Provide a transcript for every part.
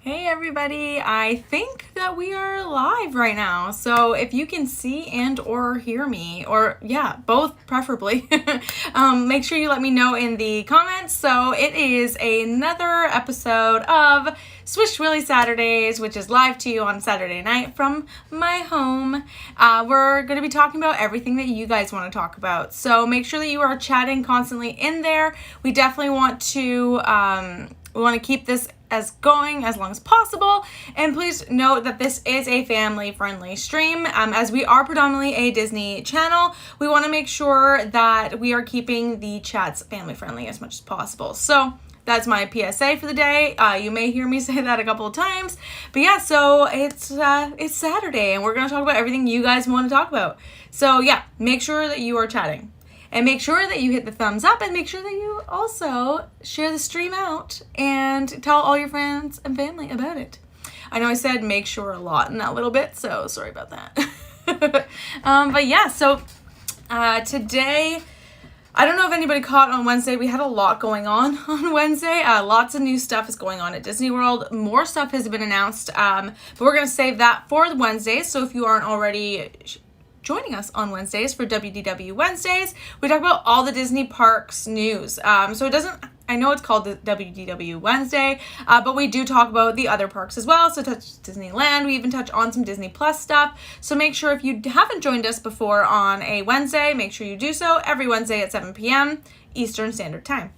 Hey everybody, I think that we are live right now. So if you can see and or hear me, or yeah, both preferably, make sure you let me know in the comments. So it is another episode of SwishWilly Saturdays, which is live to you on Saturday night from my home. We're going to be talking about everything that you guys want to talk about. So make sure that you are chatting constantly in there. We definitely want to keep this going as long as possible, and please note that this is a family friendly stream. As we are predominantly a Disney channel, we want to make sure that we are keeping the chats family friendly as much as possible. So that's my PSA for the day. You may hear me say that a couple of times, but yeah, so it's Saturday and we're going to talk about everything you guys want to talk about. So yeah, make sure that you are chatting. And make sure that you hit the thumbs up, and make sure that you also share the stream out and tell all your friends and family about it. I know I said make sure a lot in that little bit, so sorry about that. But yeah, so today, I don't know if anybody caught on Wednesday, we had a lot going on Wednesday. Lots of new stuff is going on at Disney World. More stuff has been announced, but we're going to save that for the Wednesdays. So if you aren't already joining us on Wednesdays for WDW Wednesdays, we talk about all the Disney parks news. I know it's called the WDW Wednesday, but we do talk about the other parks as well. So touch Disneyland, we even touch on some Disney Plus stuff. So make sure if you haven't joined us before on a Wednesday, make sure you do so every Wednesday at 7 p.m. Eastern Standard Time.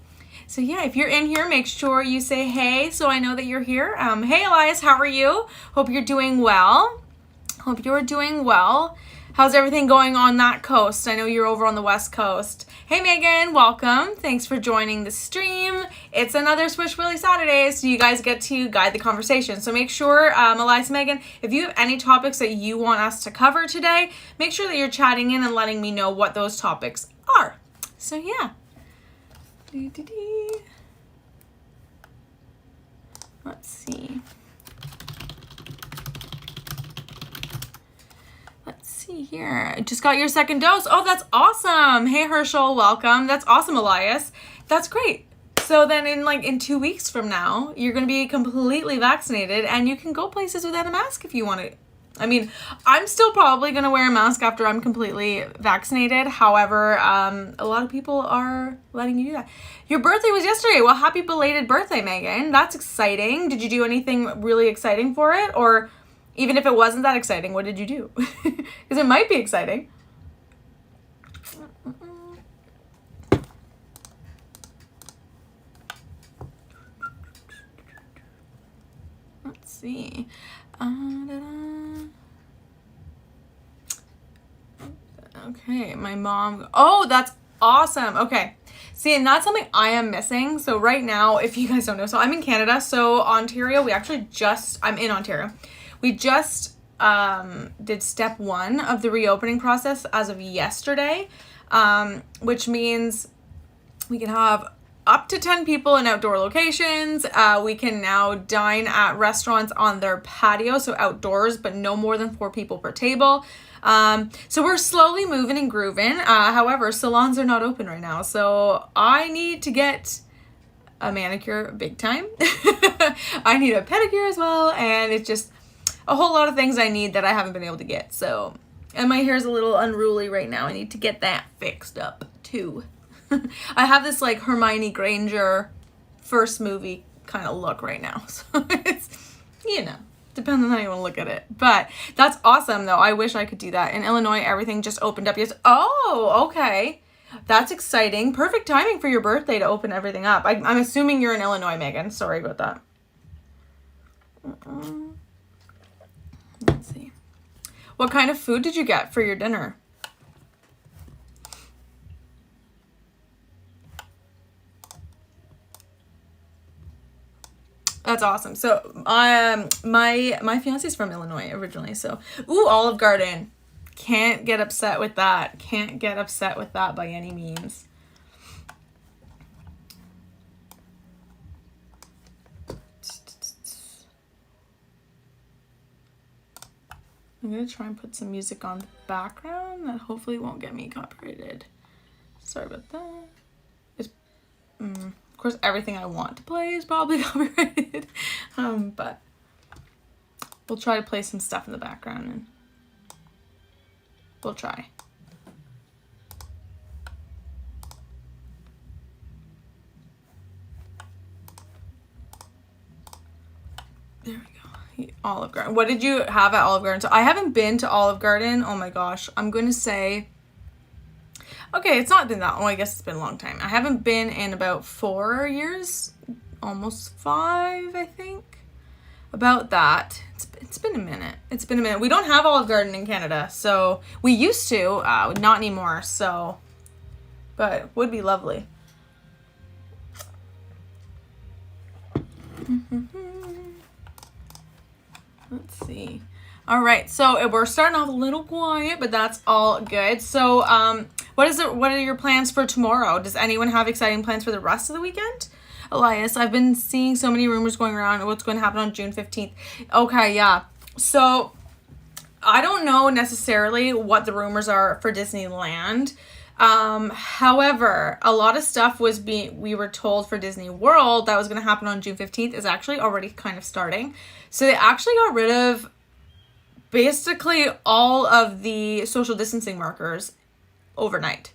So yeah, if you're in here, make sure you say hey so I know that you're here. Hey Elias, how are you? Hope you're doing well. Hope you're doing well. How's everything going on that coast? I know you're over on the West Coast. Hey Megan, welcome. Thanks for joining the stream. It's another SwishWilly Saturdays, so you guys get to guide the conversation. So make sure, Elias, Megan, if you have any topics that you want us to cover today, make sure that you're chatting in and letting me know what those topics are. So yeah. Let's see. Here, I just got your second dose. Oh, that's awesome. Hey Herschel, welcome. That's awesome, Elias. That's great. So then in 2 weeks from now, you're going to be completely vaccinated and you can go places without a mask if you want to. I mean, I'm still probably going to wear a mask after I'm completely vaccinated. However, a lot of people are letting you do that. Your birthday was yesterday. Well, happy belated birthday, Megan. That's exciting. Did you do anything really exciting for it? Or even if it wasn't that exciting, what did you do? Because it might be exciting. Let's see. Okay, my mom. Oh, that's awesome. Okay. See, and that's something I am missing. So right now, if you guys don't know, so I'm in Canada. So Ontario, I'm in Ontario. We just did step 1 of the reopening process as of yesterday, which means we can have up to 10 people in outdoor locations. We can now dine at restaurants on their patio, so outdoors, but no more than 4 people per table. So we're slowly moving and grooving. However, salons are not open right now, so I need to get a manicure big time. I need a pedicure as well, and it's just a whole lot of things I need that I haven't been able to get. So, and my hair's a little unruly right now. I need to get that fixed up too. I have this like Hermione Granger first movie kind of look right now. So it's, depends on how you want to look at it. But that's awesome though. I wish I could do that. In Illinois, everything just opened up. Oh, okay. That's exciting. Perfect timing for your birthday to open everything up. I'm assuming you're in Illinois, Megan. Sorry about that. Let's see. What kind of food did you get for your dinner? That's awesome. So, my fiance's from Illinois originally. So, Olive Garden. Can't get upset with that. Can't get upset with that by any means. I'm going to try and put some music on the background that hopefully won't get me copyrighted. Sorry about that. Of course, everything I want to play is probably copyrighted. But We'll try to play some stuff in the background and we'll try. There we go. Olive Garden. What did you have at Olive Garden? So I haven't been to Olive Garden. Oh my gosh. I'm going to say, okay, it's not been that long. I guess it's been a long time. I haven't been in about 4 years, almost 5, I think. About that. It's been a minute. It's been a minute. We don't have Olive Garden in Canada, so we used to, not anymore. So, but would be lovely. Let's see. All right, so we're starting off a little quiet, but that's all good. So, what are your plans for tomorrow? Does anyone have exciting plans for the rest of the weekend? Elias, I've been seeing so many rumors going around what's going to happen on June 15th. Okay, yeah. So, I don't know necessarily what the rumors are for Disneyland. However, a lot of stuff we were told for Disney World that was going to happen on June 15th is actually already kind of starting. So they actually got rid of basically all of the social distancing markers overnight.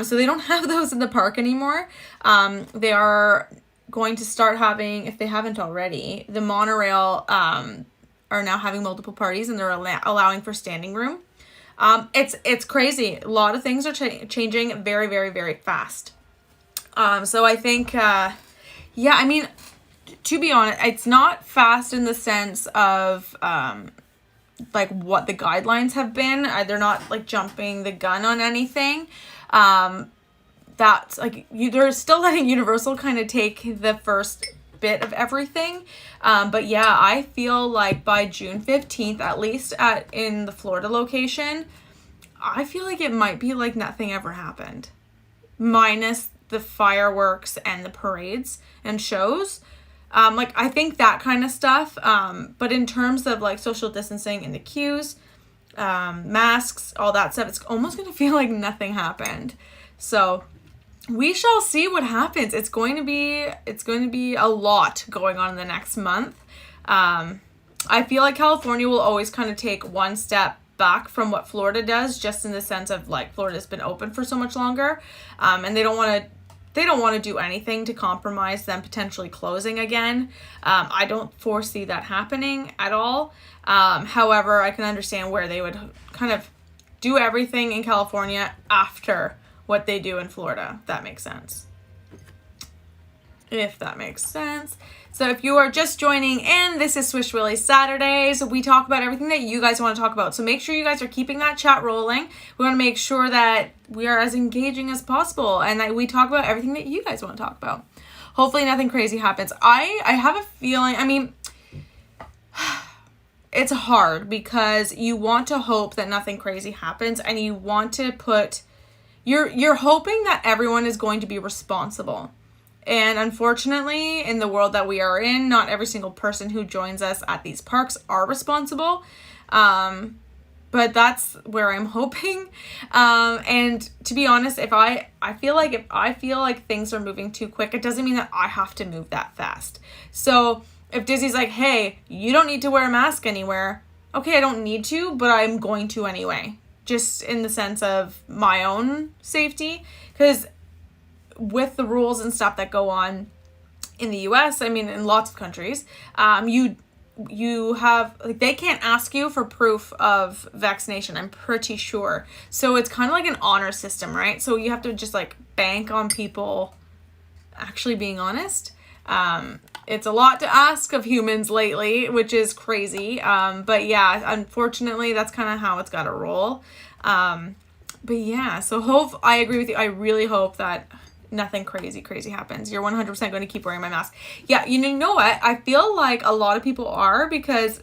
So they don't have those in the park anymore. They are going to start having, if they haven't already, the monorail are now having multiple parties and they're allowing for standing room. It's crazy. A lot of things are changing very, very, very fast. So I think, yeah, I mean, to be honest, it's not fast in the sense of, like what the guidelines have been. They're not like jumping the gun on anything. That's like, they're still letting Universal kind of take the first bit of everything. But yeah, I feel like by June 15th, at least in the Florida location, I feel like it might be like nothing ever happened, minus the fireworks and the parades and shows. Like I think that kind of stuff. But in terms of like social distancing in the queues, masks, all that stuff, it's almost going to feel like nothing happened. So we shall see what happens. It's going to be a lot going on in the next month. I feel like California will always kind of take one step back from what Florida does, just in the sense of like Florida's been open for so much longer, and they don't want to do anything to compromise them potentially closing again. I don't foresee that happening at all. However, I can understand where they would kind of do everything in California after what they do in Florida. If that makes sense. So if you are just joining in, this is SwishWilly Saturdays. We talk about everything that you guys want to talk about. So make sure you guys are keeping that chat rolling. We want to make sure that we are as engaging as possible and that we talk about everything that you guys want to talk about. Hopefully nothing crazy happens. I have a feeling, I mean, it's hard because you want to hope that nothing crazy happens and you want to put, you're hoping that everyone is going to be responsible. And unfortunately, in the world that we are in, not every single person who joins us at these parks are responsible. But that's where I'm hoping. And to be honest, if I feel like things are moving too quick, it doesn't mean that I have to move that fast. So if Disney's like, hey, you don't need to wear a mask anywhere. Okay, I don't need to, but I'm going to anyway. Just in the sense of my own safety. Because with the rules and stuff that go on in the US, I mean, in lots of countries, you have, like, they can't ask you for proof of vaccination, I'm pretty sure. So it's kind of like an honor system, right? So you have to just like bank on people actually being honest. It's a lot to ask of humans lately, which is crazy. But yeah, unfortunately, that's kind of how it's got to roll. But yeah, so I agree with you. I really hope that nothing crazy happens. You're 100% going to keep wearing my mask. Yeah, you know what? I feel like a lot of people are, because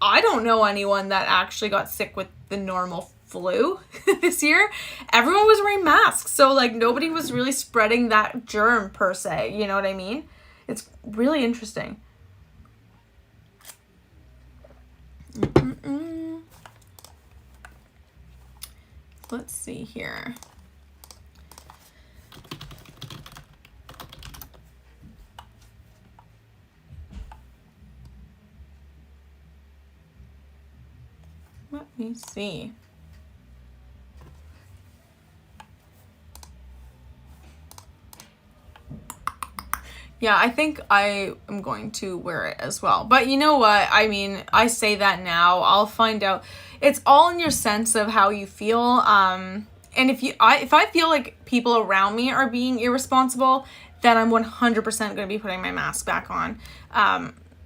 I don't know anyone that actually got sick with the normal flu this year. Everyone was wearing masks. So like nobody was really spreading that germ per se. You know what I mean? It's really interesting. Let's see here. Let me see. Yeah, I think I am going to wear it as well. But you know what? I mean, I say that now. I'll find out. It's all in your sense of how you feel. And if I feel like people around me are being irresponsible, then I'm 100% going to be putting my mask back on.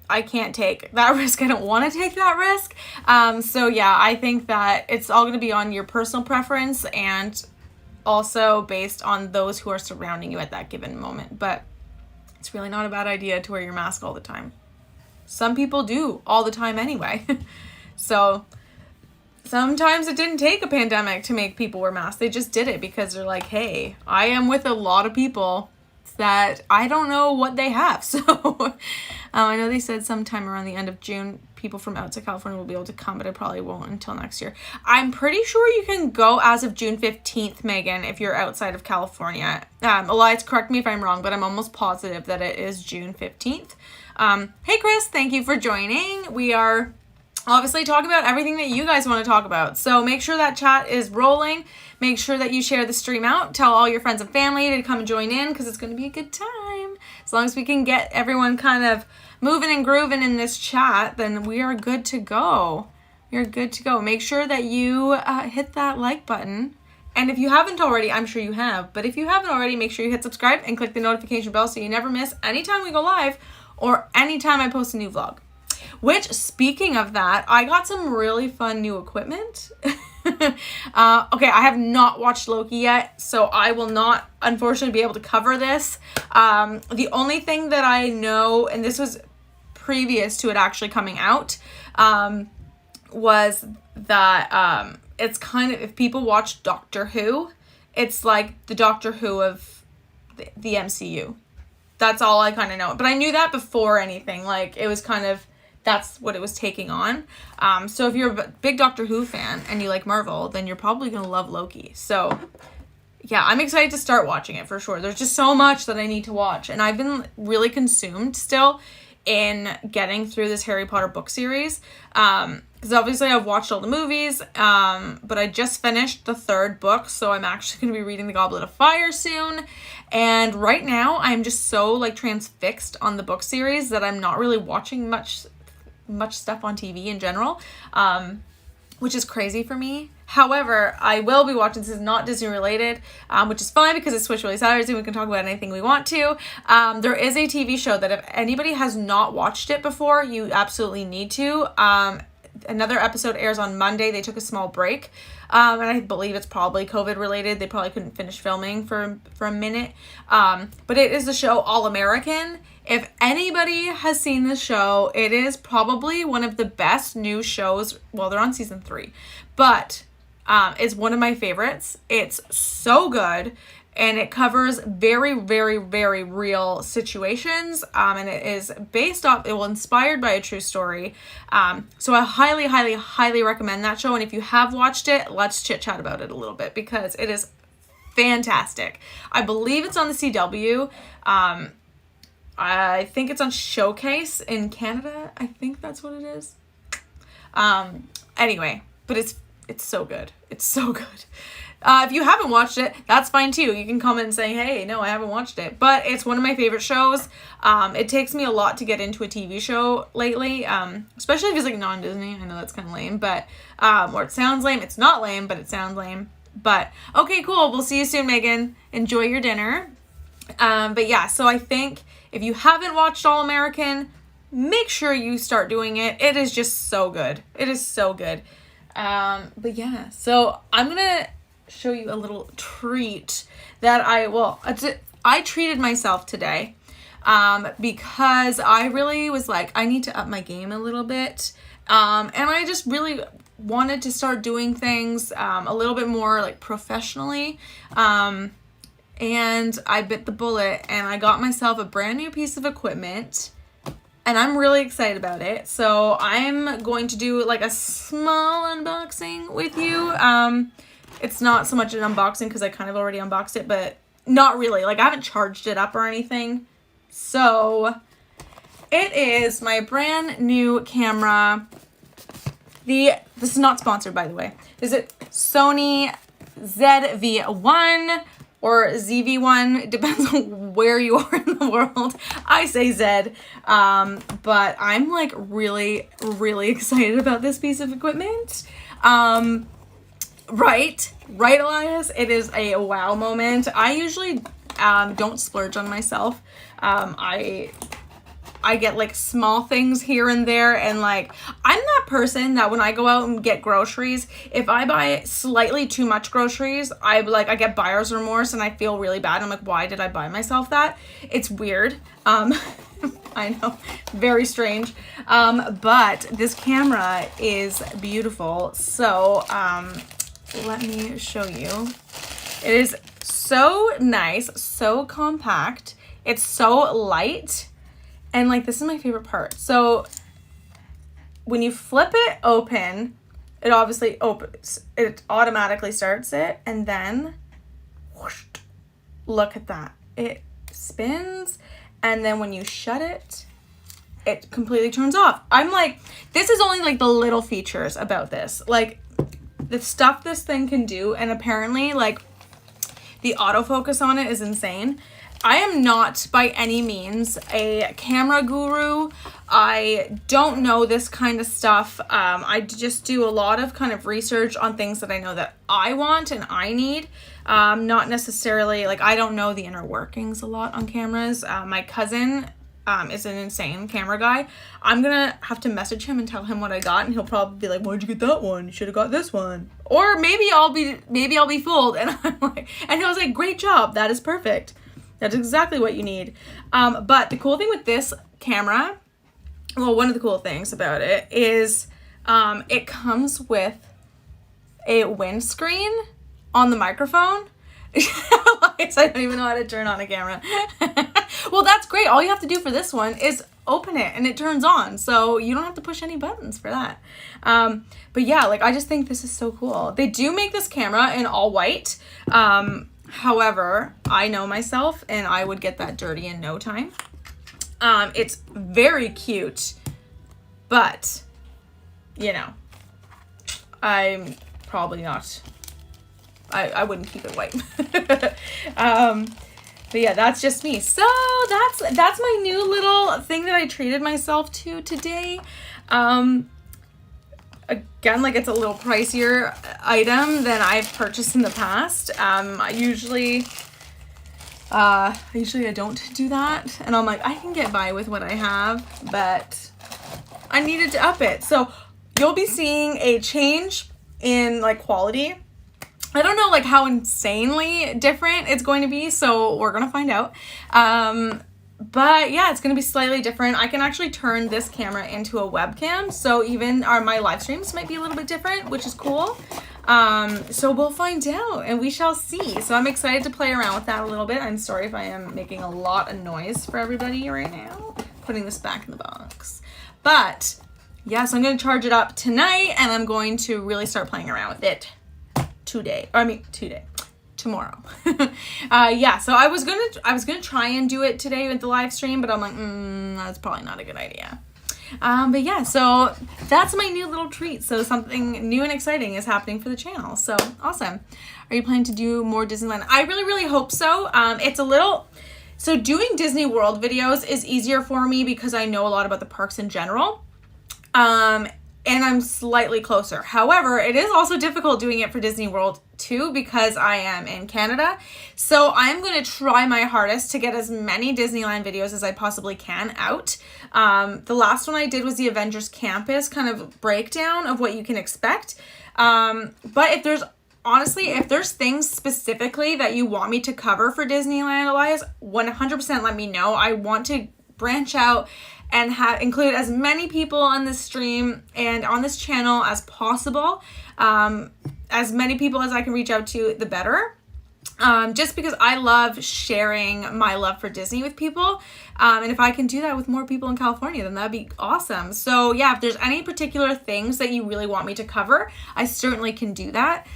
I can't take that risk. I don't want to take that risk. So yeah, I think that it's all going to be on your personal preference and also based on those who are surrounding you at that given moment. But it's really not a bad idea to wear your mask all the time. Some people do all the time anyway. So sometimes it didn't take a pandemic to make people wear masks. They just did it because they're like, hey, I am with a lot of people that I don't know what they have. So I know they said sometime around the end of June, people from outside California will be able to come, but I probably won't until next year. I'm pretty sure you can go as of June 15th, Megan, if you're outside of California. Elias, correct me if I'm wrong, but I'm almost positive that it is June 15th. Hey, Chris, thank you for joining. We are obviously talking about everything that you guys want to talk about. So make sure that chat is rolling. Make sure that you share the stream out. Tell all your friends and family to come and join in because it's going to be a good time. As long as we can get everyone kind of moving and grooving in this chat, then we are good to go. We are good to go. Make sure that you hit that like button. And if you haven't already, I'm sure you have, but if you haven't already, make sure you hit subscribe and click the notification bell so you never miss anytime we go live or anytime I post a new vlog. Which, speaking of that, I got some really fun new equipment. Okay, I have not watched Loki yet, so I will not, unfortunately, be able to cover this. The only thing that I know, and this was previous to it actually coming out, was that it's kind of, if people watch Doctor Who, it's like the Doctor Who of the MCU. That's all I kind of know. But I knew that before anything. Like, it was kind of, that's what it was taking on. So if you're a big Doctor Who fan and you like Marvel, then you're probably going to love Loki. So yeah, I'm excited to start watching it for sure. There's just so much that I need to watch. And I've been really consumed still in getting through this Harry Potter book series. Because obviously I've watched all the movies, but I just finished the 3rd book. So I'm actually going to be reading The Goblet of Fire soon. And right now I'm just so like transfixed on the book series that I'm not really watching much stuff on TV in general, which is crazy for me. However, I will be watching, this is not Disney related, which is fine because it's SwishWilly Saturdays and we can talk about anything we want to. There is a TV show that if anybody has not watched it before, you absolutely need to. Another episode airs on Monday. They took a small break. And I believe it's probably COVID related. They probably couldn't finish filming for a minute. But it is the show All American. If anybody has seen this show, it is probably one of the best new shows. Well, they're on season 3, but it's one of my favorites. It's so good. And it covers very, very, very real situations. And it is based off, inspired by a true story. So I highly, highly, highly recommend that show. And if you have watched it, let's chit chat about it a little bit because it is fantastic. I believe it's on the CW. I think it's on Showcase in Canada. I think that's what it is. Anyway, but it's so good. It's so good. If you haven't watched it, that's fine too. You can comment and say, hey, no, I haven't watched it. But it's one of my favorite shows. It takes me a lot to get into a TV show lately, especially if it's like non-Disney. I know that's kind of lame, but, or it sounds lame. It's not lame, but it sounds lame. But, okay, cool. We'll see you soon, Megan. Enjoy your dinner. But yeah, so I think if you haven't watched All American, make sure you start doing it. It is just so good. It is so good. But yeah, so I'm going to show you a little treat that I treated myself today, because I really was like, I need to up my game a little bit. And I just really wanted to start doing things, a little bit more like professionally. And I bit the bullet and I got myself a brand new piece of equipment and I'm really excited about it. So I'm going to do like a small unboxing with you. It's not so much an unboxing because I kind of already unboxed it, but not really. Like I haven't charged it up or anything. So it is my brand new camera This is not sponsored, by the way. Is it Sony ZV-1 or ZV-1? Depends on where you are in the world. I say Z, but I'm like really, really excited about this piece of equipment. Right, Elias? It is a wow moment. I usually don't splurge on myself. I get like small things here and there, and like I'm that person that when I go out and get groceries, if I buy slightly too much groceries, I get buyer's remorse and I feel really bad. I'm like, why did I buy myself that? It's weird. I know, very strange. But this camera is beautiful. So let me show you. It is so nice, so compact. It's so light. And like, this is my favorite part. So when you flip it open, it obviously opens. It automatically starts it. And then whoosh, look at that. It spins. And then when you shut it, it completely turns off. I'm like, this is only like the little features about this. Like the stuff this thing can do. And apparently like the autofocus on it is insane. I am not by any means a camera guru. I don't know this kind of stuff. I just do a lot of kind of research on things that I know that I want and I need. Not necessarily, like, I don't know the inner workings a lot on cameras. My cousin is an insane camera guy. I'm gonna have to message him and tell him what I got, and he'll probably be like, why'd you get that one? You should have got this one. Or maybe I'll be fooled, and I'm like, and he was like, great job, that is perfect. That's exactly what you need. But the cool thing with this camera, well, one of the cool things about it is it comes with a windscreen on the microphone. I don't even know how to turn on a camera. Well, that's great. All you have to do for this one is open it and it turns on. So you don't have to push any buttons for that. But yeah, like I just think this is so cool. They do make this camera in all white. However, I know myself and I would get that dirty in no time. It's very cute, but you know, I'm probably not, I wouldn't keep it white. But yeah, that's just me. So that's my new little thing that I treated myself to today. Again, like it's a little pricier item than I've purchased in the past. Usually I don't do that. And I'm like, I can get by with what I have, but I needed to up it. So you'll be seeing a change in like quality. I don't know like how insanely different it's going to be. So we're going to find out. But yeah, it's going to be slightly different. I can actually turn this camera into a webcam. So even my live streams might be a little bit different, which is cool. So we'll find out and we shall see. So I'm excited to play around with that a little bit. I'm sorry if I am making a lot of noise for everybody right now. Putting this back in the box. But yeah, so I'm going to charge it up tonight and I'm going to really start playing around with it tomorrow. Yeah, so I was gonna try and do it today with the live stream, but I'm like, that's probably not a good idea. But yeah, so that's my new little treat. So something new and exciting is happening for the channel. So awesome. Are you planning to do more Disneyland? I really, really hope so. So doing Disney World videos is easier for me because I know a lot about the parks in general. And I'm slightly closer. However, it is also difficult doing it for Disney World too because I am in Canada. So I'm going to try my hardest to get as many Disneyland videos as I possibly can out. The last one I did was the Avengers Campus kind of breakdown of what you can expect. But if there's things specifically that you want me to cover for Disneyland, Elias, 100% let me know. I want to branch out and include as many people on this stream and on this channel as possible. As many people as I can reach out to, the better. Just because I love sharing my love for Disney with people. And if I can do that with more people in California, then that'd be awesome. So yeah, if there's any particular things that you really want me to cover, I certainly can do that.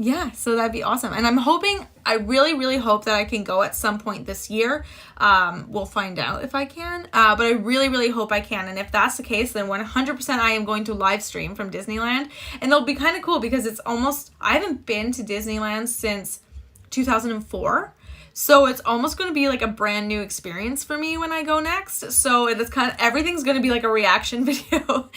yeah, so that'd be awesome. And I'm hoping, I really, really hope that I can go at some point this year. We'll find out if I can. But I really, really hope I can. And if that's the case, then 100% I am going to live stream from Disneyland. And it'll be kind of cool because it's almost, I haven't been to Disneyland since 2004. So it's almost going to be like a brand new experience for me when I go next. So it's kind of, everything's going to be like a reaction video.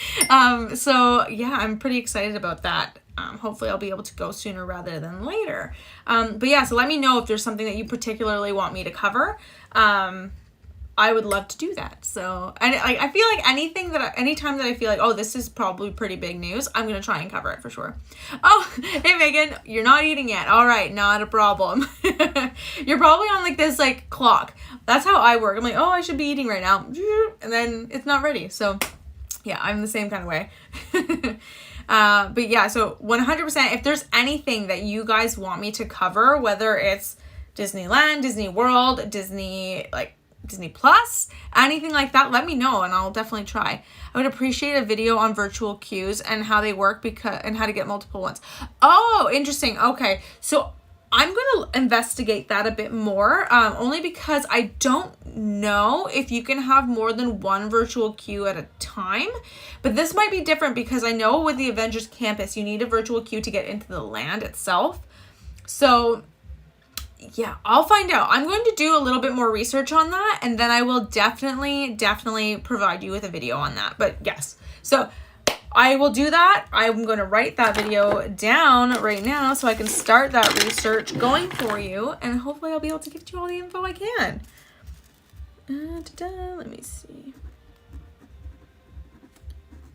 So yeah, I'm pretty excited about that. Hopefully I'll be able to go sooner rather than later. But yeah, so let me know if there's something that you particularly want me to cover. I would love to do that. So, and I feel like anytime that I feel like, oh, this is probably pretty big news, I'm going to try and cover it for sure. Oh, hey Megan, you're not eating yet. All right, not a problem. You're probably on like this like clock. That's how I work. I'm like, oh, I should be eating right now. And then it's not ready. So yeah, I'm the same kind of way. But yeah, so 100%, if there's anything that you guys want me to cover, whether it's Disneyland, Disney World, Disney Plus, anything like that, let me know and I'll definitely try. I would appreciate a video on virtual queues and how they work and how to get multiple ones. Oh, interesting. Okay. So I'm going to investigate that a bit more, only because I don't know if you can have more than one virtual queue at a time, but this might be different because I know with the Avengers Campus, you need a virtual queue to get into the land itself. So yeah, I'll find out. I'm going to do a little bit more research on that, and then I will definitely provide you with a video on that. But yes, so I will do that. I'm going to write that video down right now so I can start that research going for you, and hopefully I'll be able to give you all the info I can. Let me see.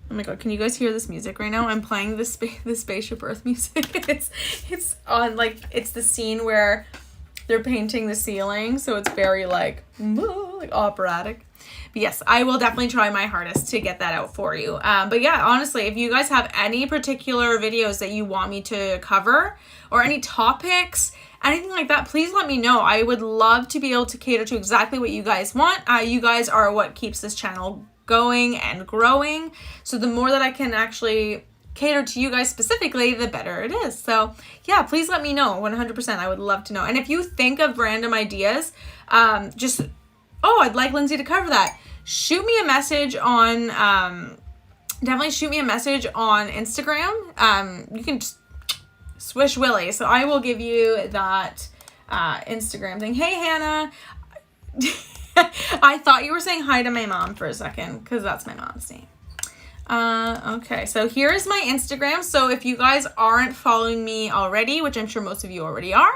Oh my god, can you guys hear this music right now? I'm playing the Spaceship Earth music. It's on, like, it's the scene where they're painting the ceiling, so it's very like operatic. But yes, I will definitely try my hardest to get that out for you. But yeah, honestly, if you guys have any particular videos that you want me to cover or any topics, anything like that, please let me know. I would love to be able to cater to exactly what you guys want. You guys are what keeps this channel going and growing. So the more that I can actually cater to you guys specifically, the better it is. So yeah, please let me know. 100%, I would love to know. And if you think of random ideas, I'd like Lindsay to cover that, shoot me a message on definitely shoot me a message on Instagram. You can just SwishWilly, so I will give you that Instagram thing. Hey Hannah. I thought you were saying hi to my mom for a second because that's my mom's name. Okay, so here's my Instagram. So if you guys aren't following me already, which I'm sure most of you already are,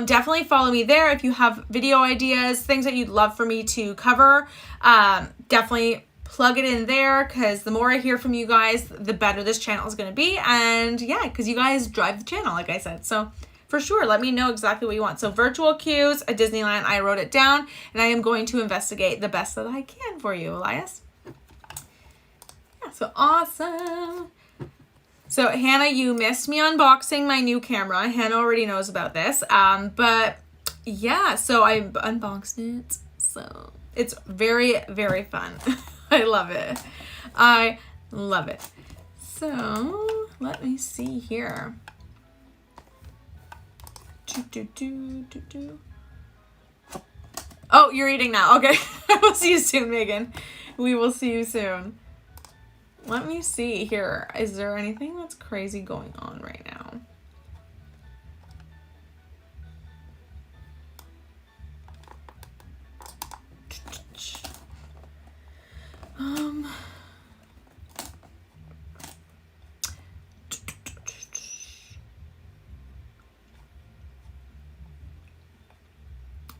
definitely follow me there. If you have video ideas, things that you'd love for me to cover, definitely plug it in there, because the more I hear from you guys, the better this channel is going to be. And yeah, because you guys drive the channel, like I said. So for sure, let me know exactly what you want. So virtual queues at Disneyland, I wrote it down, and I am going to investigate the best that I can for you, Elias. So awesome. So Hannah, you missed me unboxing my new camera. Hannah already knows about this. But yeah, so I unboxed it. So it's very, very fun. I love it. I love it. So let me see here. Oh, you're eating now. Okay. We'll see you soon, Megan. We will see you soon. Let me see here. Is there anything that's crazy going on right now?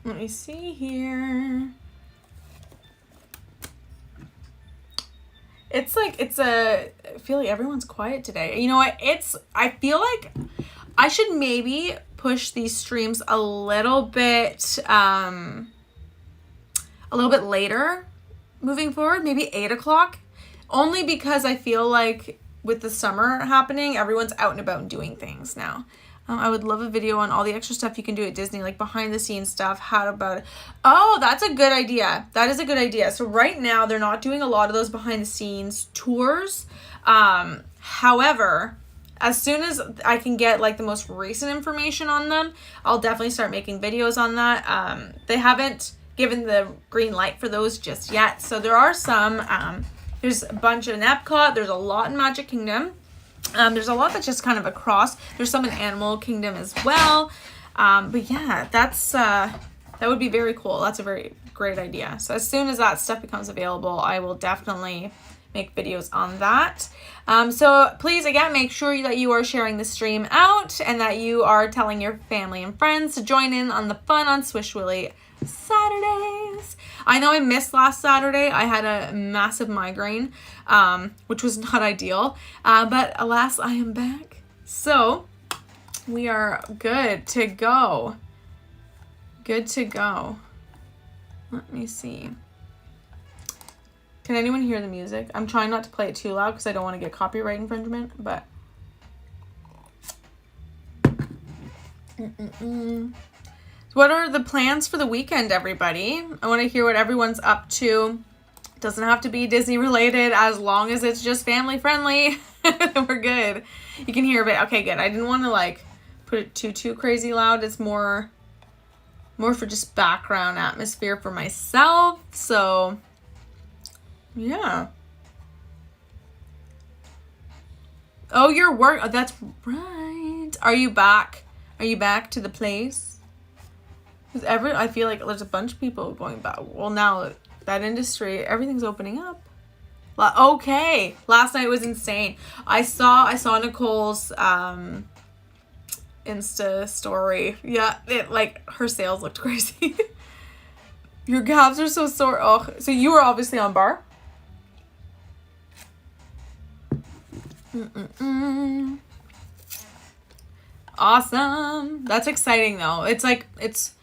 Let me see here. I feel like everyone's quiet today. You know what? I feel like I should maybe push these streams a little bit later moving forward, maybe 8 o'clock, only because I feel like with the summer happening, everyone's out and about and doing things now. I would love a video on all the extra stuff you can do at Disney, like behind the scenes stuff. How about it? Oh, that's a good idea. That is a good idea. So right now they're not doing a lot of those behind the scenes tours. However, as soon as I can get like the most recent information on them, I'll definitely start making videos on that. They haven't given the green light for those just yet. So there are some, there's a bunch in Epcot. There's a lot in Magic Kingdom. There's a lot that's just kind of across. There's some in Animal Kingdom as well. But yeah, that would be very cool. That's a very great idea. So as soon as that stuff becomes available, I will definitely make videos on that. So please, again, make sure that you are sharing the stream out and that you are telling your family and friends to join in on the fun on SwishWilly Saturdays. I know I missed last Saturday. I had a massive migraine, which was not ideal. But alas, I am back. So we are good to go. Good to go. Let me see. Can anyone hear the music? I'm trying not to play it too loud because I don't want to get copyright infringement, but... What are the plans for the weekend, everybody? I want to hear what everyone's up to. It doesn't have to be Disney related as long as it's just family friendly. We're good. You can hear a bit. Okay, good. I didn't want to like put it too crazy loud. It's more for just background atmosphere for myself. So... yeah. Oh, your work. Oh, that's right. Are you back? Are you back to the place? Because I feel like there's a bunch of people going back. Well, now that industry, everything's opening up. Okay. Last night was insane. I saw Nicole's Insta story. Yeah, her sales looked crazy. Your calves are so sore. Oh, so you were obviously on bar. Awesome. That's exciting though. It's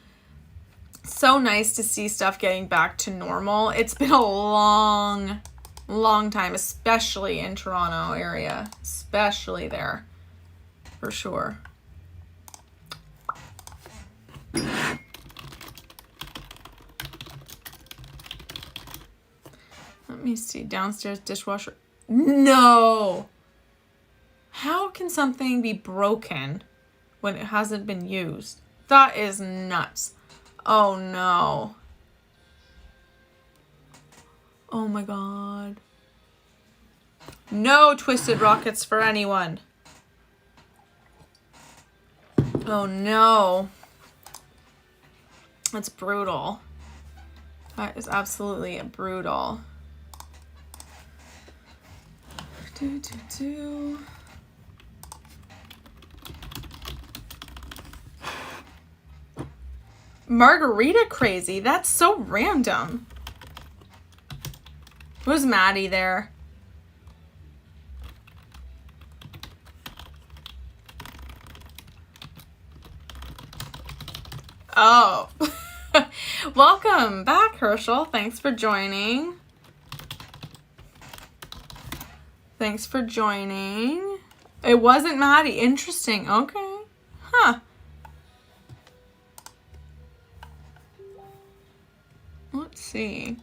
so nice to see stuff getting back to normal. It's been a long time, especially in Toronto area, especially there for sure. Let me see. Downstairs dishwasher. No. How can something be broken when it hasn't been used? That is nuts. Oh no. Oh my god. No twisted rockets for anyone. Oh no. That's brutal. That is absolutely brutal. Margarita crazy. That's so random. Was Maddie there? Oh. Welcome back, Herschel. Thanks for joining. Thanks for joining. It wasn't Maddie. Interesting. Okay. Huh. Let's see.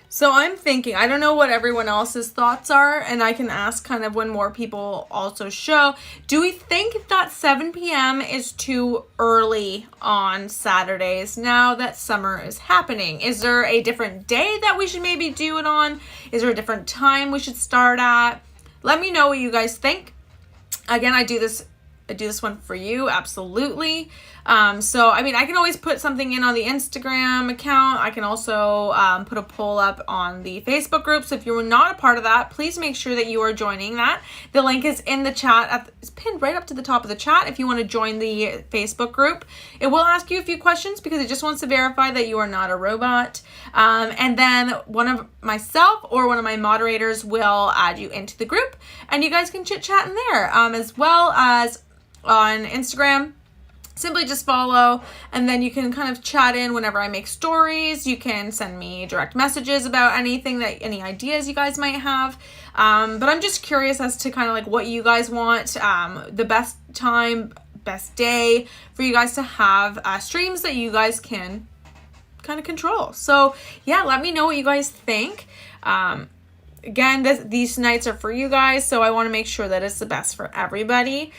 So I'm thinking, I don't know what everyone else's thoughts are, and I can ask kind of when more people also show. Do we think that 7 p.m. is too early on Saturdays now that summer is happening? Is there a different day that we should maybe do it on? Is there a different time we should start at? Let me know what you guys think. Again, I do this one for you, absolutely. So, I mean, I can always put something in on the Instagram account. I can also put a poll up on the Facebook group. So if you're not a part of that, please make sure that you are joining that. The link is in the chat. It's pinned right up to the top of the chat if you want to join the Facebook group. It will ask you a few questions because it just wants to verify that you are not a robot. And then one of myself or one of my moderators will add you into the group. And you guys can chit-chat in there as well as on Instagram. Simply just follow, and then you can kind of chat in whenever I make stories. You can send me direct messages about any ideas you guys might have. But I'm just curious as to kind of like what you guys want, the best time, best day for you guys to have streams that you guys can kind of control. So yeah, let me know what you guys think. again, these nights are for you guys, so I want to make sure that it's the best for everybody.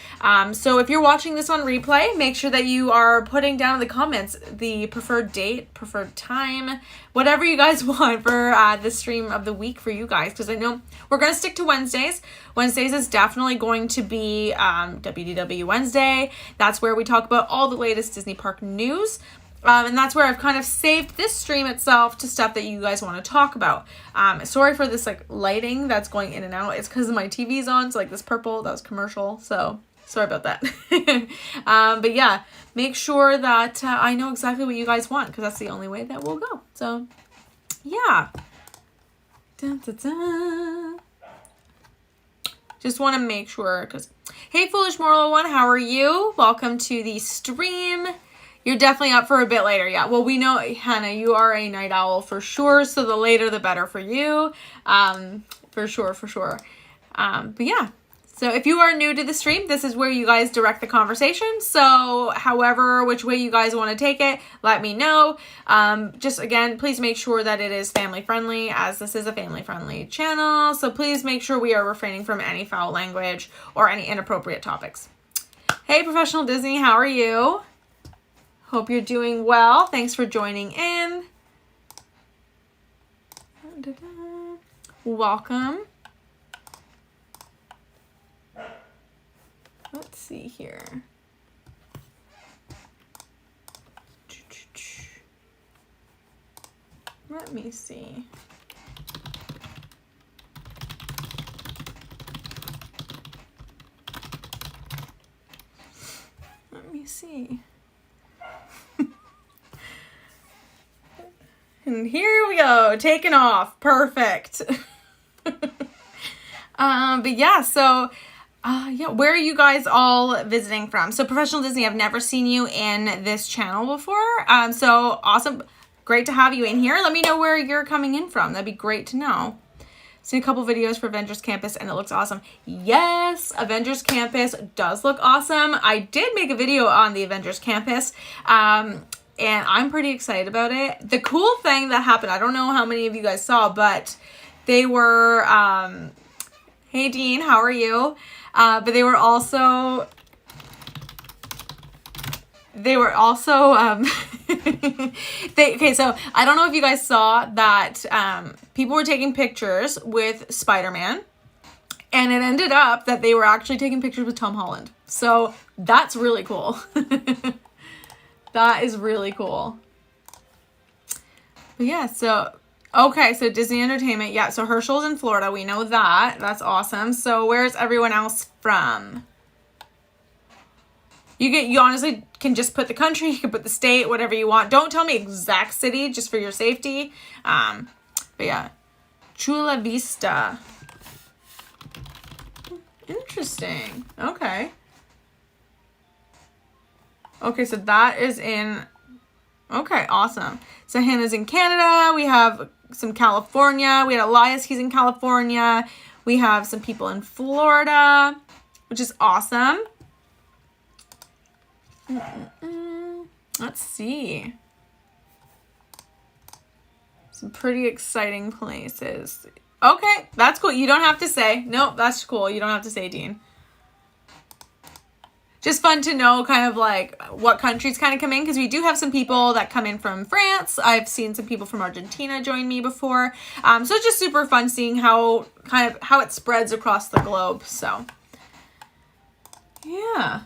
So if you're watching this on replay, make sure that you are putting down in the comments the preferred date, preferred time, whatever you guys want for the stream of the week for you guys, because I know we're going to stick to Wednesdays. Wednesdays is definitely going to be WDW Wednesday. That's where we talk about all the latest Disney park news. And that's where I've kind of saved this stream itself to stuff that you guys want to talk about. Sorry for this like lighting that's going in and out. It's because my TV's on, so like this purple, that was commercial. So sorry about that. But yeah, make sure that I know exactly what you guys want, because that's the only way that we'll go. So yeah. Dun, dun, dun. Just want to make sure, because hey, Foolish Moral One, how are you? Welcome to the stream. You're definitely up for a bit later. Yeah, well, we know, Hannah, you are a night owl for sure, so the later the better for you. For sure. But yeah, so if you are new to the stream, this is where you guys direct the conversation. So however, which way you guys want to take it, let me know. Just again, please make sure that it is family friendly, as this is a family friendly channel. So please make sure we are refraining from any foul language or any inappropriate topics. Hey, Professional Disney, how are you? Hope you're doing well. Thanks for joining in. Welcome. Let's see here. Let me see. Let me see. And here we go, taking off. Perfect. But yeah, so yeah, where are you guys all visiting from? So Professional Disney, I've never seen you in this channel before. So awesome. Great to have you in here. Let me know where you're coming in from. That'd be great to know. Seen a couple videos for Avengers Campus and it looks awesome. Yes, Avengers Campus does look awesome. I did make a video on the Avengers Campus. And I'm pretty excited about it. The cool thing that happened, I don't know how many of you guys saw, but they were, hey Dean, how are you? But they were also, okay, so I don't know if you guys saw that people were taking pictures with Spider-Man, and it ended up that they were actually taking pictures with Tom Holland. So that's really cool. That is really cool. But yeah, so, okay, so Disney Entertainment. Yeah, so Herschel's in Florida. We know that. That's awesome. So where's everyone else from? You honestly can just put the country, you can put the state, whatever you want. Don't tell me exact city, just for your safety. But yeah, Chula Vista. Interesting. Okay. Okay, so that is in, okay, awesome. So Hannah's in Canada. We have some California. We had Elias, he's in California. We have some people in Florida, which is awesome. Let's see. Some pretty exciting places. Okay, that's cool. You don't have to say. Nope, that's cool. You don't have to say, Dean. Just fun to know kind of like what countries kind of come in, because we do have some people that come in from France. I've seen some people from Argentina join me before. So it's just super fun seeing how it spreads across the globe. So yeah.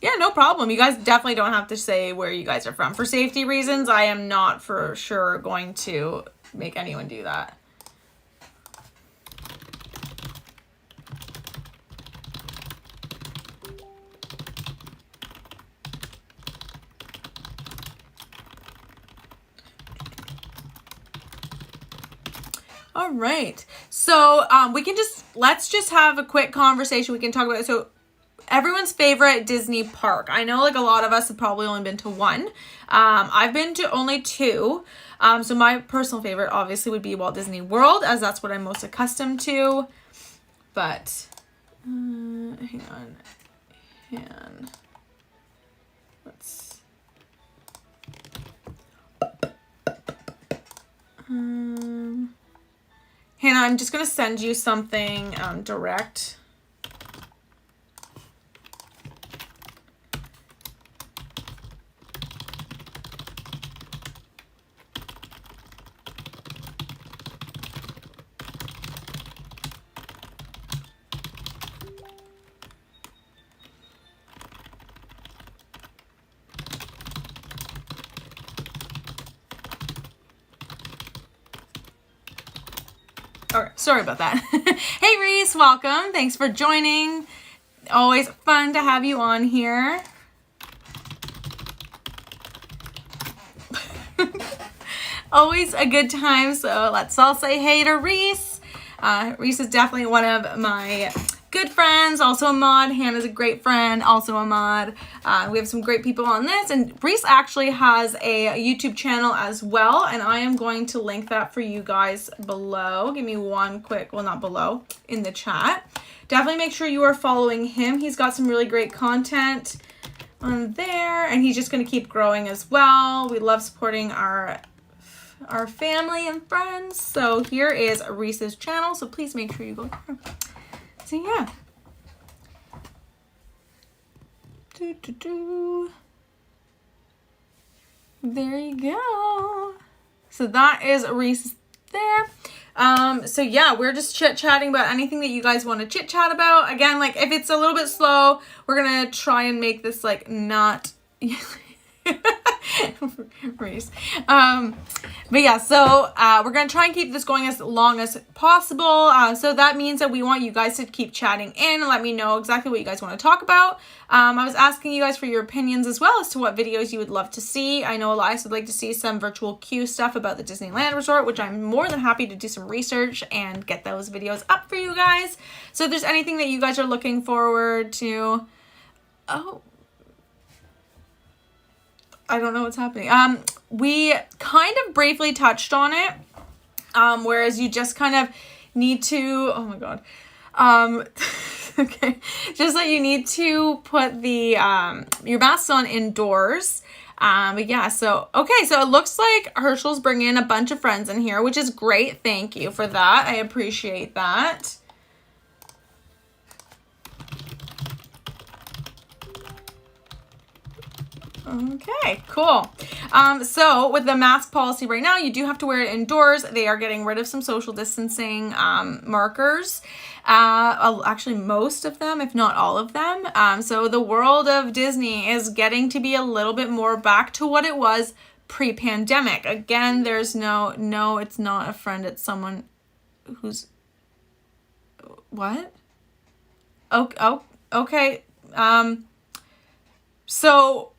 Yeah, no problem. You guys definitely don't have to say where you guys are from. For safety reasons, I am not for sure going to make anyone do that. All right. So let's just have a quick conversation. We can talk about it. So everyone's favorite Disney park. I know like a lot of us have probably only been to one. I've been to only two. So my personal favorite obviously would be Walt Disney World, as that's what I'm most accustomed to. But hang on. I'm just going to send you something direct. All right, sorry about that. Hey Reese, welcome. Thanks for joining. Always fun to have you on here. Always a good time, so let's all say hey to Reese. Reese is definitely one of my good friends, also a mod. Hannah's a great friend, also a mod. We have some great people on this, and Reese actually has a YouTube channel as well, and I am going to link that for you guys below. Give me one quick, well, not below, in the chat. Definitely make sure you are following him. He's got some really great content on there, and he's just going to keep growing as well. We love supporting our family and friends. So here is Reese's channel, so please make sure you go there. So yeah. There you go. So that is Reese there. So yeah, we're just chit-chatting about anything that you guys want to chit-chat about. Again, like if it's a little bit slow, we're gonna try and make this like not Reese. But yeah, so we're gonna try and keep this going as long as possible. So that means that we want you guys to keep chatting in and let me know exactly what you guys want to talk about. I was asking you guys for your opinions as well as to what videos you would love to see. I know Elias would like to see some virtual queue stuff about the Disneyland Resort, which I'm more than happy to do some research and get those videos up for you guys. So if there's anything that you guys are looking forward to, oh, I don't know what's happening. We kind of briefly touched on it, whereas you just kind of need to, oh my God. Okay. Just that you need to put the, your masks on indoors. But yeah, so, okay. So it looks like Herschel's bringing in a bunch of friends in here, which is great. Thank you for that. I appreciate that. Okay, cool. So with the mask policy right now, you do have to wear it indoors. They are getting rid of some social distancing markers. Actually, most of them, if not all of them. So the world of Disney is getting to be a little bit more back to what it was pre-pandemic. Again, there's no, it's not a friend. It's someone who's, what? Oh, okay. So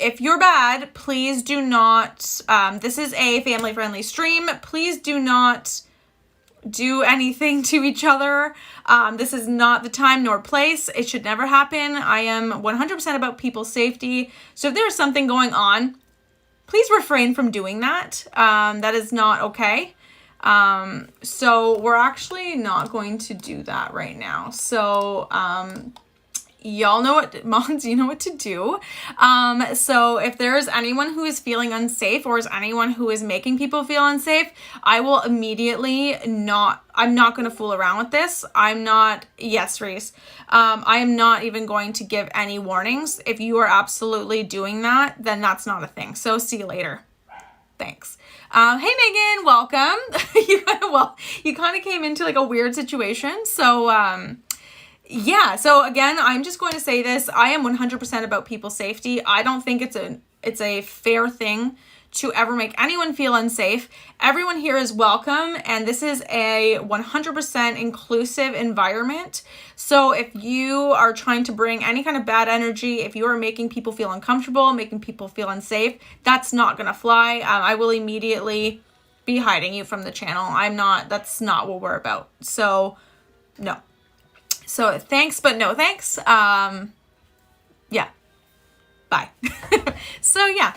if you're bad, please do not, this is a family-friendly stream. Please do not do anything to each other. This is not the time nor place. It should never happen. I am 100% about people's safety. So if there's something going on, please refrain from doing that. That is not okay. So we're actually not going to do that right now. So, y'all know what, moms, you know what to do. So if there's anyone who is feeling unsafe or is anyone who is making people feel unsafe, I will immediately I'm not going to fool around with this. Yes, Reese. I am not even going to give any warnings. If you are absolutely doing that, then that's not a thing. So see you later. Thanks. Hey Megan, welcome. You kind of came into like a weird situation. So, yeah, so again, I'm just going to say this. I am 100% about people's safety. I don't think it's a fair thing to ever make anyone feel unsafe. Everyone here is welcome, and this is a 100% inclusive environment. So if you are trying to bring any kind of bad energy, if you are making people feel uncomfortable, making people feel unsafe, that's not going to fly. I will immediately be hiding you from the channel. That's not what we're about. So, no. So thanks, but no thanks. Yeah. Bye. So yeah.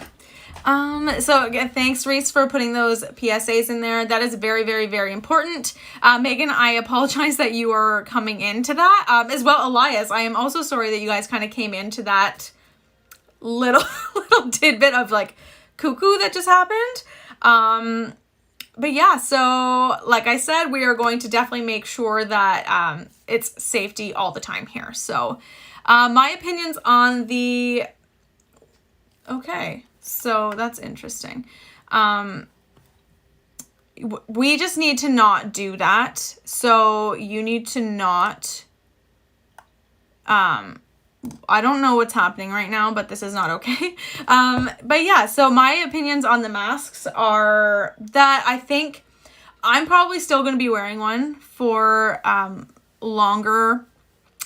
So again, thanks Reese for putting those PSAs in there. That is very, very, very important. Megan, I apologize that you are coming into that. As well, Elias, I am also sorry that you guys kind of came into that little tidbit of like cuckoo that just happened. But yeah, so like I said, we are going to definitely make sure that it's safety all the time here. So my opinions on the, okay, so that's interesting. We just need to not do that. So you need to not, I don't know what's happening right now, but this is not okay. But yeah, so my opinions on the masks are that I think I'm probably still going to be wearing one for longer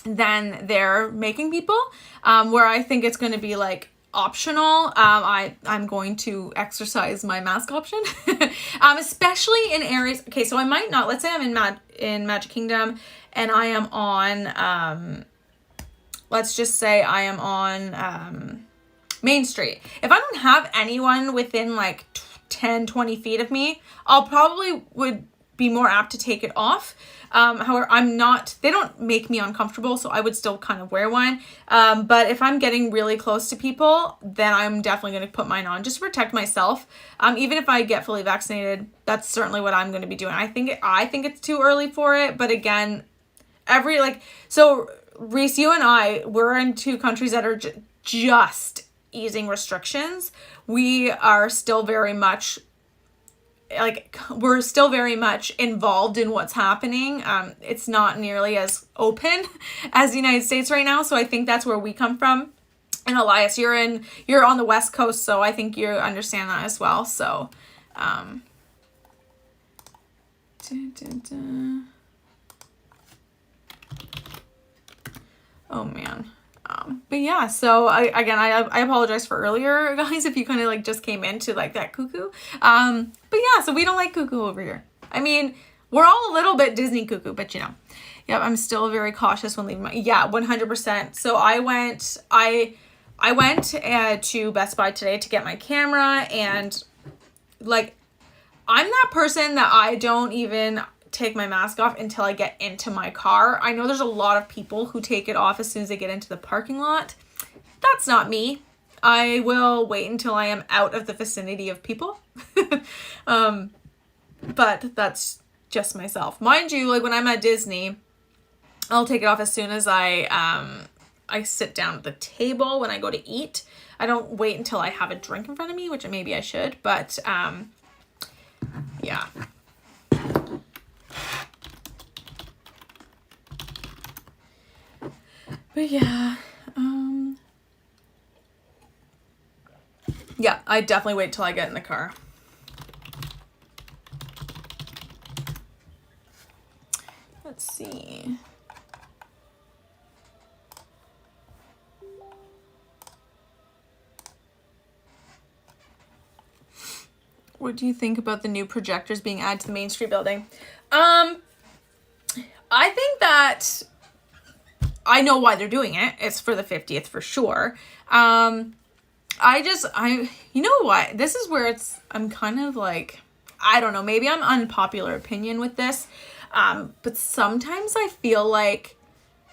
than they're making people, where I think it's going to be like optional. I'm going to exercise my mask option, especially in areas. Okay, so I might not. Let's say I'm in Magic Kingdom, and I am on. Let's just say I am on Main Street. If I don't have anyone within like 10, 20 feet of me, I'll probably would be more apt to take it off. However, they don't make me uncomfortable, so I would still kind of wear one. But if I'm getting really close to people, then I'm definitely going to put mine on just to protect myself. Even if I get fully vaccinated, that's certainly what I'm going to be doing. I think it's too early for it, but again, so Reese, you and we're in two countries that are just easing restrictions. We are still very much involved in what's happening. It's not nearly as open as the United States right now. So I think that's where we come from. And Elias, you're on the West Coast, so I think you understand that as well. So, oh man. But yeah, so I apologize for earlier, guys, if you kind of like just came into like that cuckoo. But yeah, so we don't like cuckoo over here. I mean, we're all a little bit Disney cuckoo, but you know, yeah, I'm still very cautious when leaving 100%. So I went to Best Buy today to get my camera, and like, I'm that person that I don't even take my mask off until I get into my car. I know there's a lot of people who take it off as soon as they get into the parking lot. That's not me. I will wait until I am out of the vicinity of people. But that's just myself. Mind you, like when I'm at Disney, I'll take it off as soon as I sit down at the table when I go to eat. I don't wait until I have a drink in front of me, which maybe I should, but yeah. But yeah, yeah, I definitely wait till I get in the car. Let's see. What do you think about the new projectors being added to the Main Street building? I think that I know why they're doing it. It's for the 50th for sure. You know what? This is where I'm kind of like, I don't know, maybe I'm unpopular opinion with this. But sometimes I feel like,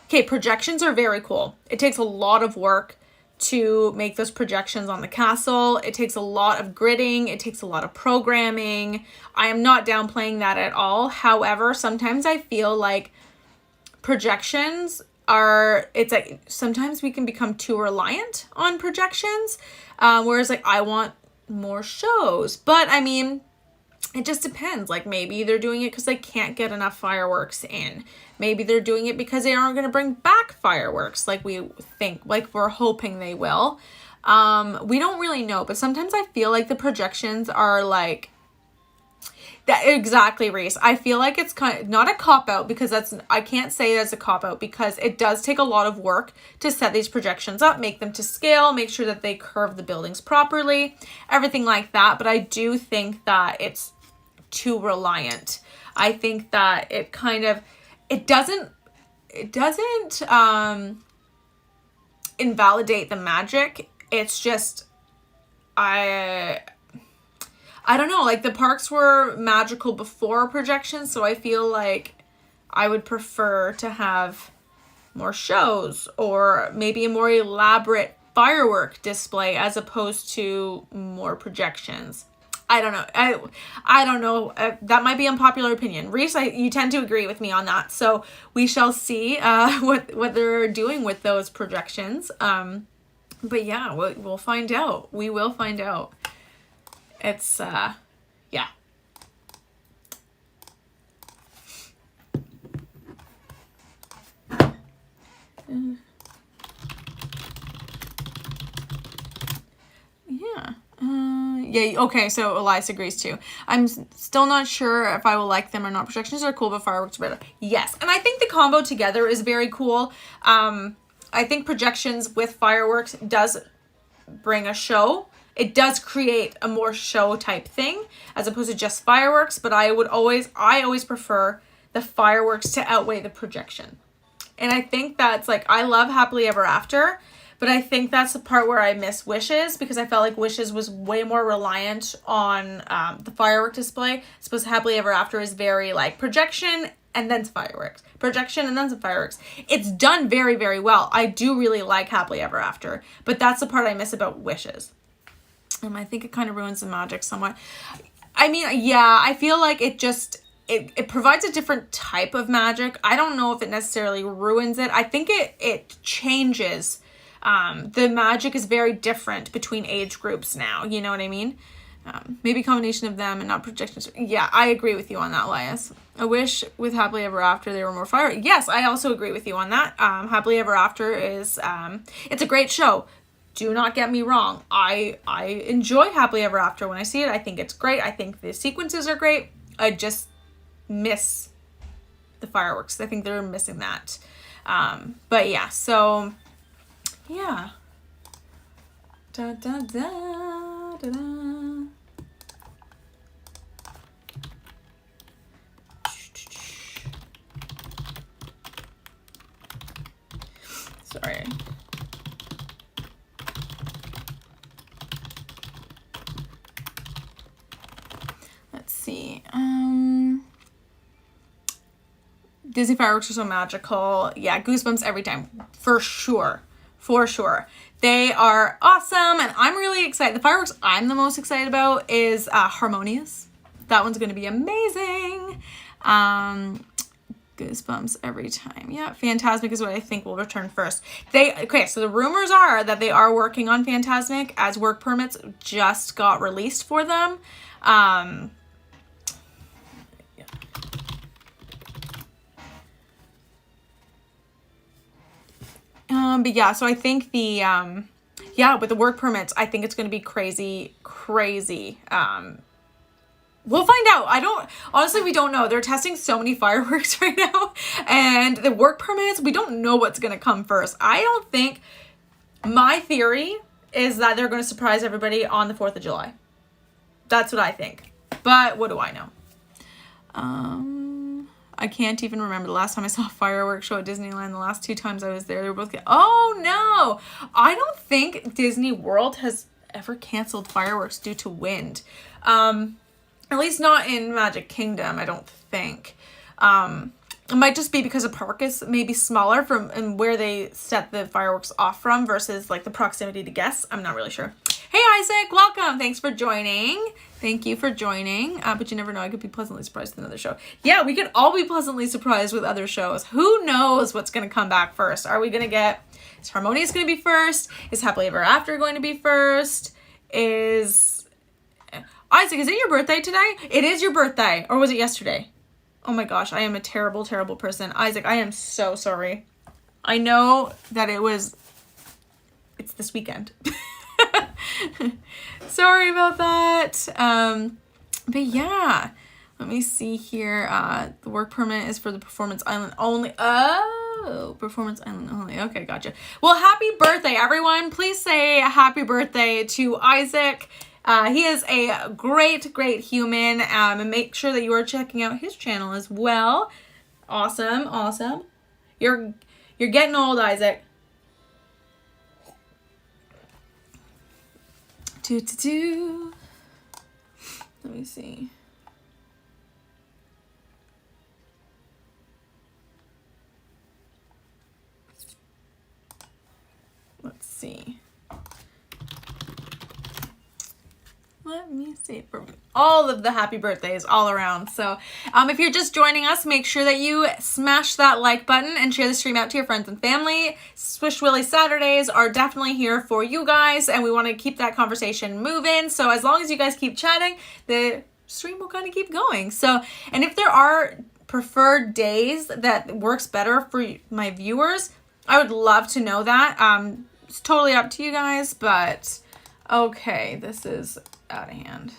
okay, projections are very cool. It takes a lot of work to make those projections on the castle. It takes a lot of gridding. It takes a lot of programming. I am not downplaying that at all. However, sometimes I feel like projections it's like sometimes we can become too reliant on projections, whereas like I want more shows. But I mean, it just depends. Like maybe they're doing it because they can't get enough fireworks in. Maybe they're doing it because they aren't going to bring back fireworks like we think, like we're hoping they will. We don't really know, but sometimes I feel like the projections are like that. Exactly, Reese. I feel like it's kind of not a cop-out, because I can't say that's a cop-out, because it does take a lot of work to set these projections up, make them to scale, make sure that they curve the buildings properly, everything like that. But I do think that it's too reliant. I think that it doesn't invalidate the magic. It's just, I don't know, like the parks were magical before projections, so I feel like I would prefer to have more shows or maybe a more elaborate firework display as opposed to more projections. I don't know. I don't know. That might be unpopular opinion. Reese, you tend to agree with me on that. So we shall see what they're doing with those projections. But yeah, we'll find out. We will find out. It's, yeah. Yeah. Yeah, okay, so Elias agrees too. I'm still not sure if I will like them or not. Projections are cool, but fireworks are better. Yes, and I think the combo together is very cool. I think projections with fireworks does bring a show. It does create a more show type thing as opposed to just fireworks, but I always prefer the fireworks to outweigh the projection. And I think that's like, I love Happily Ever After, but I think that's the part where I miss Wishes, because I felt like Wishes was way more reliant on the firework display. I suppose Happily Ever After is very like projection and then fireworks. Projection and then some fireworks. It's done very, very well. I do really like Happily Ever After, but that's the part I miss about Wishes. I think it kind of ruins the magic somewhat. I mean, yeah, I feel like it just... It provides a different type of magic. I don't know if it necessarily ruins it. I think it changes. The magic is very different between age groups now. You know what I mean? Maybe a combination of them and not projections. Yeah, I agree with you on that, Elias. I wish with Happily Ever After they were more fire. Yes, I also agree with you on that. Happily Ever After is, it's a great show. Do not get me wrong. I enjoy Happily Ever After when I see it. I think it's great. I think the sequences are great. I just miss the fireworks. I think they're missing that. But yeah, so yeah. Da, da, da, da, da. Sorry. Let's see. Disney fireworks are so magical. Yeah, goosebumps every time. For sure. For sure. They are awesome, and I'm really excited. The fireworks I'm the most excited about is Harmonious. That one's going to be amazing. Goosebumps every time. Yeah, Fantasmic is what I think will return first. Okay, so the rumors are that they are working on Fantasmic, as work permits just got released for them. But yeah, so I think with the work permits, I think it's going to be crazy. We'll find out. Honestly, we don't know. They're testing so many fireworks right now, and the work permits, we don't know what's going to come first. My theory is that they're going to surprise everybody on the 4th of July. That's what I think. But what do I know? I can't even remember the last time I saw a fireworks show at Disneyland. The last 2 times I was there, they were both... Oh, no! I don't think Disney World has ever canceled fireworks due to wind. At least not in Magic Kingdom, I don't think. It might just be because the park is maybe smaller from and where they set the fireworks off from versus like the proximity to guests. I'm not really sure. Hey Isaac, welcome. Thanks for joining. Thank you for joining. But you never know, I could be pleasantly surprised with another show. Yeah, we could all be pleasantly surprised with other shows. Who knows what's going to come back first? Is Harmonious going to be first? Is Happily Ever After going to be first? Isaac, is it your birthday today? It is your birthday. Or was it yesterday? Oh my gosh, I am a terrible, terrible person. Isaac, I am so sorry. I know that it's this weekend. Sorry about that. But yeah, let me see here. The work permit is for the Performance Island only. Oh, Performance Island only. Okay, gotcha. Well, happy birthday, everyone. Please say happy birthday to Isaac. He is a great, great human. And make sure that you are checking out his channel as well. Awesome, awesome. You're getting old, Isaac. Let me see. Let's see. let me see, for all of the happy birthdays all around. So if you're just joining us, make sure that you smash that like button and share the stream out to your friends and family. SwishWilly Saturdays are definitely here for you guys, and we want to keep that conversation moving. So as long as you guys keep chatting, the stream will kind of keep going. So, and if there are preferred days that works better for my viewers, I would love to know that. It's totally up to you guys, but okay, this is out of hand.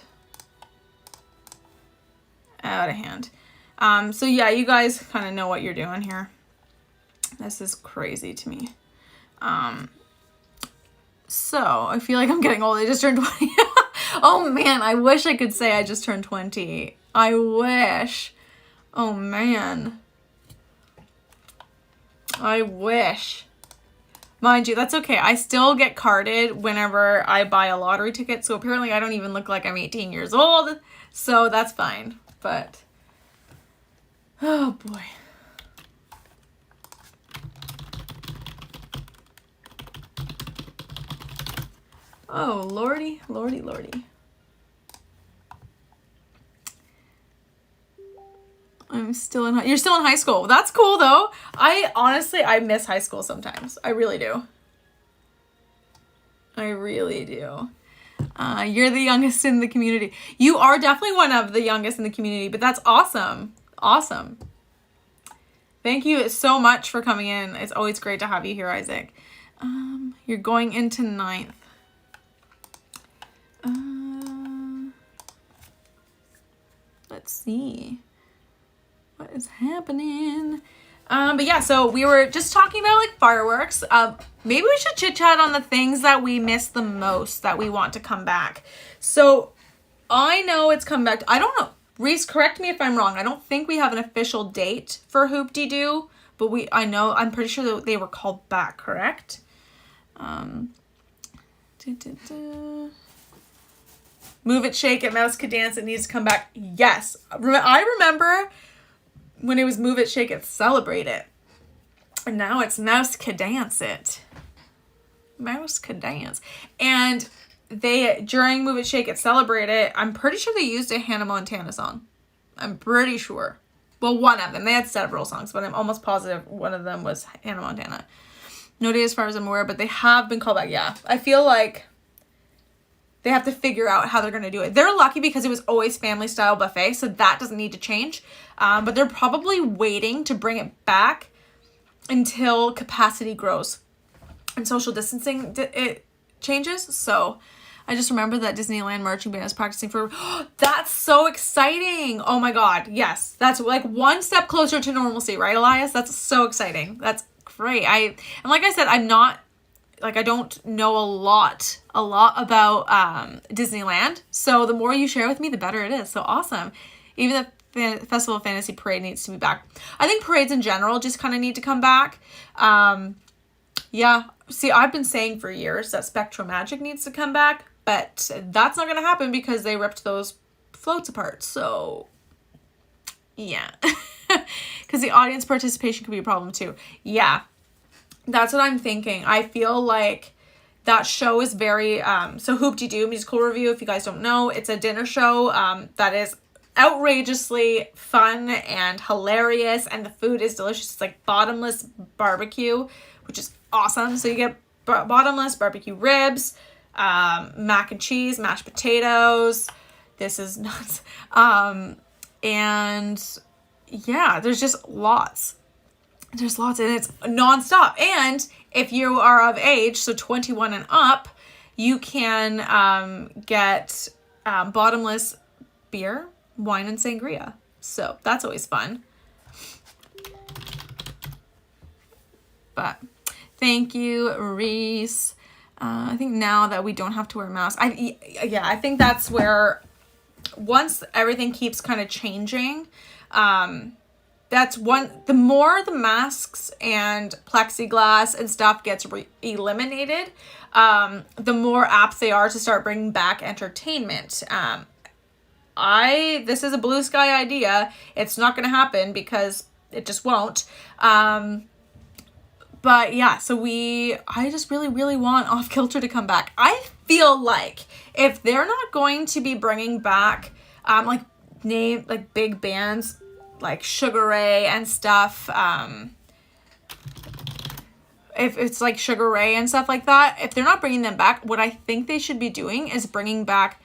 Out of hand. So yeah, you guys kind of know what you're doing here. This is crazy to me. So I feel like I'm getting old. I just turned 20. Oh man, I wish I could say I just turned 20. I wish. Oh man. I wish. Mind you, that's okay. I still get carded whenever I buy a lottery ticket, so apparently I don't even look like I'm 18 years old, so that's fine. But, oh boy. Oh, lordy, lordy, lordy. I'm still in you're still in high school. That's cool though. I miss high school sometimes. I really do. I really do. You're the youngest in the community. You are definitely one of the youngest in the community, but that's awesome. Awesome. Thank you so much for coming in. It's always great to have you here, Isaac. You're going into 9th. Let's see. What is happening? But yeah, so we were just talking about like fireworks. Maybe we should chit chat on the things that we miss the most that we want to come back. So I know it's come back. I don't know. Reese, correct me if I'm wrong. I don't think we have an official date for Hoop-Dee-Doo, but I'm pretty sure that they were called back, correct? Move It, Shake It, Mouse Could Dance, it needs to come back. Yes. I remember when it was Move It, Shake It, Celebrate It. And now it's Mouse Could Dance It. Mouse Could Dance. And during Move It, Shake It, Celebrate It, I'm pretty sure they used a Hannah Montana song. I'm pretty sure. Well, one of them. They had several songs, but I'm almost positive one of them was Hannah Montana. No date as far as I'm aware, but they have been called back. Yeah. I feel like they have to figure out how they're going to do it. They're lucky because it was always family style buffet, so that doesn't need to change. But they're probably waiting to bring it back until capacity grows and social distancing it changes. So I just remember that Disneyland marching band is practicing for... That's so exciting. Oh my God. Yes. That's like one step closer to normalcy, right, Elias? That's so exciting. That's great. And like I said, I don't know a lot about Disneyland. So the more you share with me, the better it is. So awesome. Even the Festival of Fantasy Parade needs to be back. I think parades in general just kind of need to come back. Yeah. See, I've been saying for years that Spectro Magic needs to come back, but that's not going to happen because they ripped those floats apart. So yeah. Because the audience participation could be a problem too. Yeah. That's what I'm thinking. I feel like that show is very, so Hoop-Dee-Doo musical review, if you guys don't know, it's a dinner show that is outrageously fun and hilarious, and the food is delicious. It's like bottomless barbecue, which is awesome. So you get bottomless barbecue ribs, mac and cheese, mashed potatoes. This is nuts. And yeah, there's just lots. There's lots, and it's nonstop. And if you are of age, so 21 and up, you can get bottomless beer, wine, and sangria. So that's always fun. But thank you, Reese. I think now that we don't have to wear masks, I think that's where once everything keeps kind of changing, that's the more the masks and plexiglass and stuff gets eliminated, the more apt they are to start bringing back entertainment. This is a blue sky idea. It's not going to happen because it just won't. But yeah, so I just really, really want Off Kilter to come back. I feel like if they're not going to be bringing back like big bands like Sugar Ray and stuff, if it's like Sugar Ray and stuff like that, if they're not bringing them back, what I think they should be doing is bringing back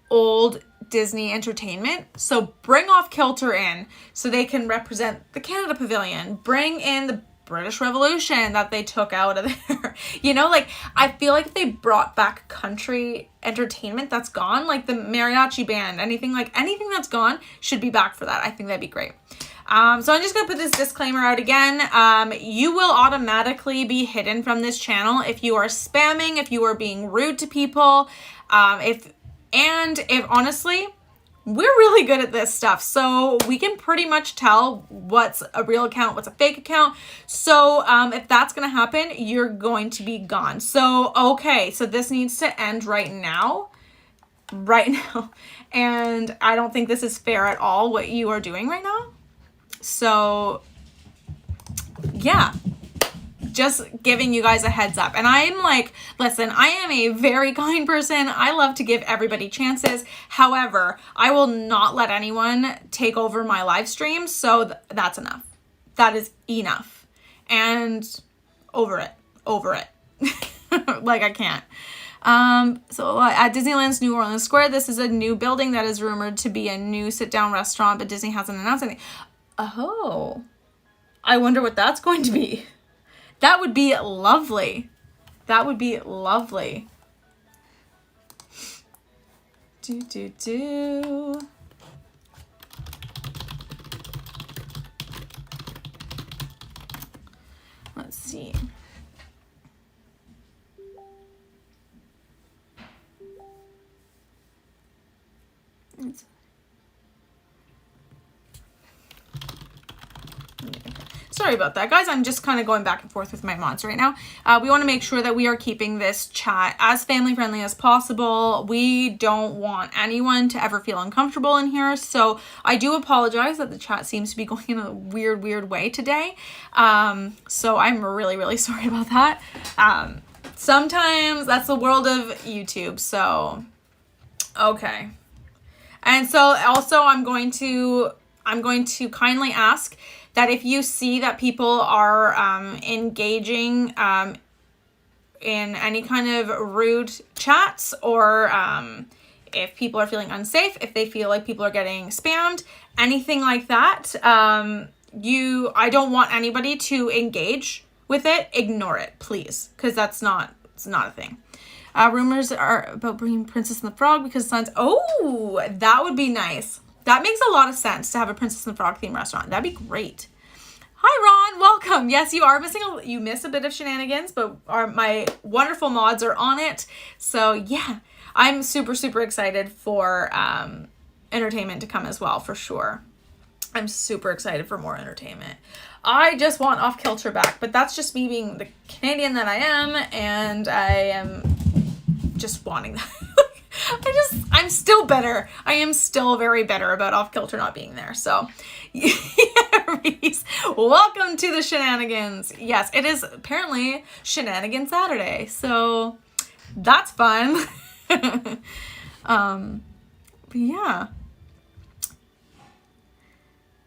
old Disney entertainment. So bring Off Kilter in so they can represent the Canada Pavilion. Bring in the British Revolution that they took out of there. You know, like, I feel like if they brought back country entertainment that's gone, like the mariachi band, anything that's gone should be back for that. I think that'd be great. So I'm just going to put this disclaimer out again. You will automatically be hidden from this channel if you are spamming, if you are being rude to people, if honestly, we're really good at this stuff. So we can pretty much tell what's a real account, what's a fake account. So if that's going to happen, you're going to be gone. So, okay. So this needs to end right now. And I don't think this is fair at all, what you are doing right now. So yeah, just giving you guys a heads up. And I'm like, listen, I am a very kind person. I love to give everybody chances. However, I will not let anyone take over my live stream. So that's enough. That is enough. And over it. Like, I can't. So at Disneyland's New Orleans Square, this is a new building that is rumored to be a new sit-down restaurant, but Disney hasn't announced anything. Oh, I wonder what that's going to be. That would be lovely. That would be lovely. Let's see. Sorry about that, guys. I'm just kind of going back and forth with my mods right now. We want to make sure that we are keeping this chat as family friendly as possible. We don't want anyone to ever feel uncomfortable in here. So I do apologize that the chat seems to be going in a weird way today. So I'm really sorry about that. Sometimes that's the world of YouTube. So, okay. And so also I'm going to kindly ask that if you see that people are engaging in any kind of rude chats, or if people are feeling unsafe, if they feel like people are getting spammed, anything like that, I don't want anybody to engage with it. Ignore it, please, because it's not a thing. Rumors are about bringing Princess and the Frog because oh, that would be nice. That makes a lot of sense to have a Princess and the Frog themed restaurant. That'd be great. Hi, Ron. Welcome. Yes, you are you miss a bit of shenanigans, but my wonderful mods are on it. So yeah, I'm super excited for entertainment to come as well, for sure. I'm super excited for more entertainment. I just want Off Kilter back, but that's just me being the Canadian that I am, and I am just wanting that. I'm still bitter. I am still very bitter about Off Kilter not being there. So, yeah, Reese, welcome to the shenanigans. Yes, it is apparently Shenanigan Saturday. So, that's fun. But yeah.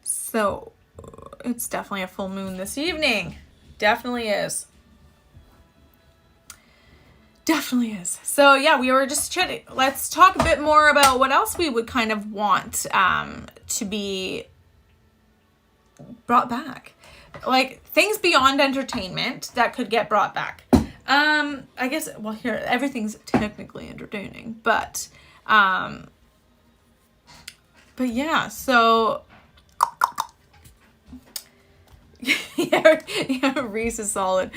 So, it's definitely a full moon this evening. Definitely is. Definitely is. So yeah, we were just chatting. Let's talk a bit more about what else we would kind of want to be brought back. Like things beyond entertainment that could get brought back. I guess, well, here, everything's technically entertaining, but yeah, so yeah, Reese is solid.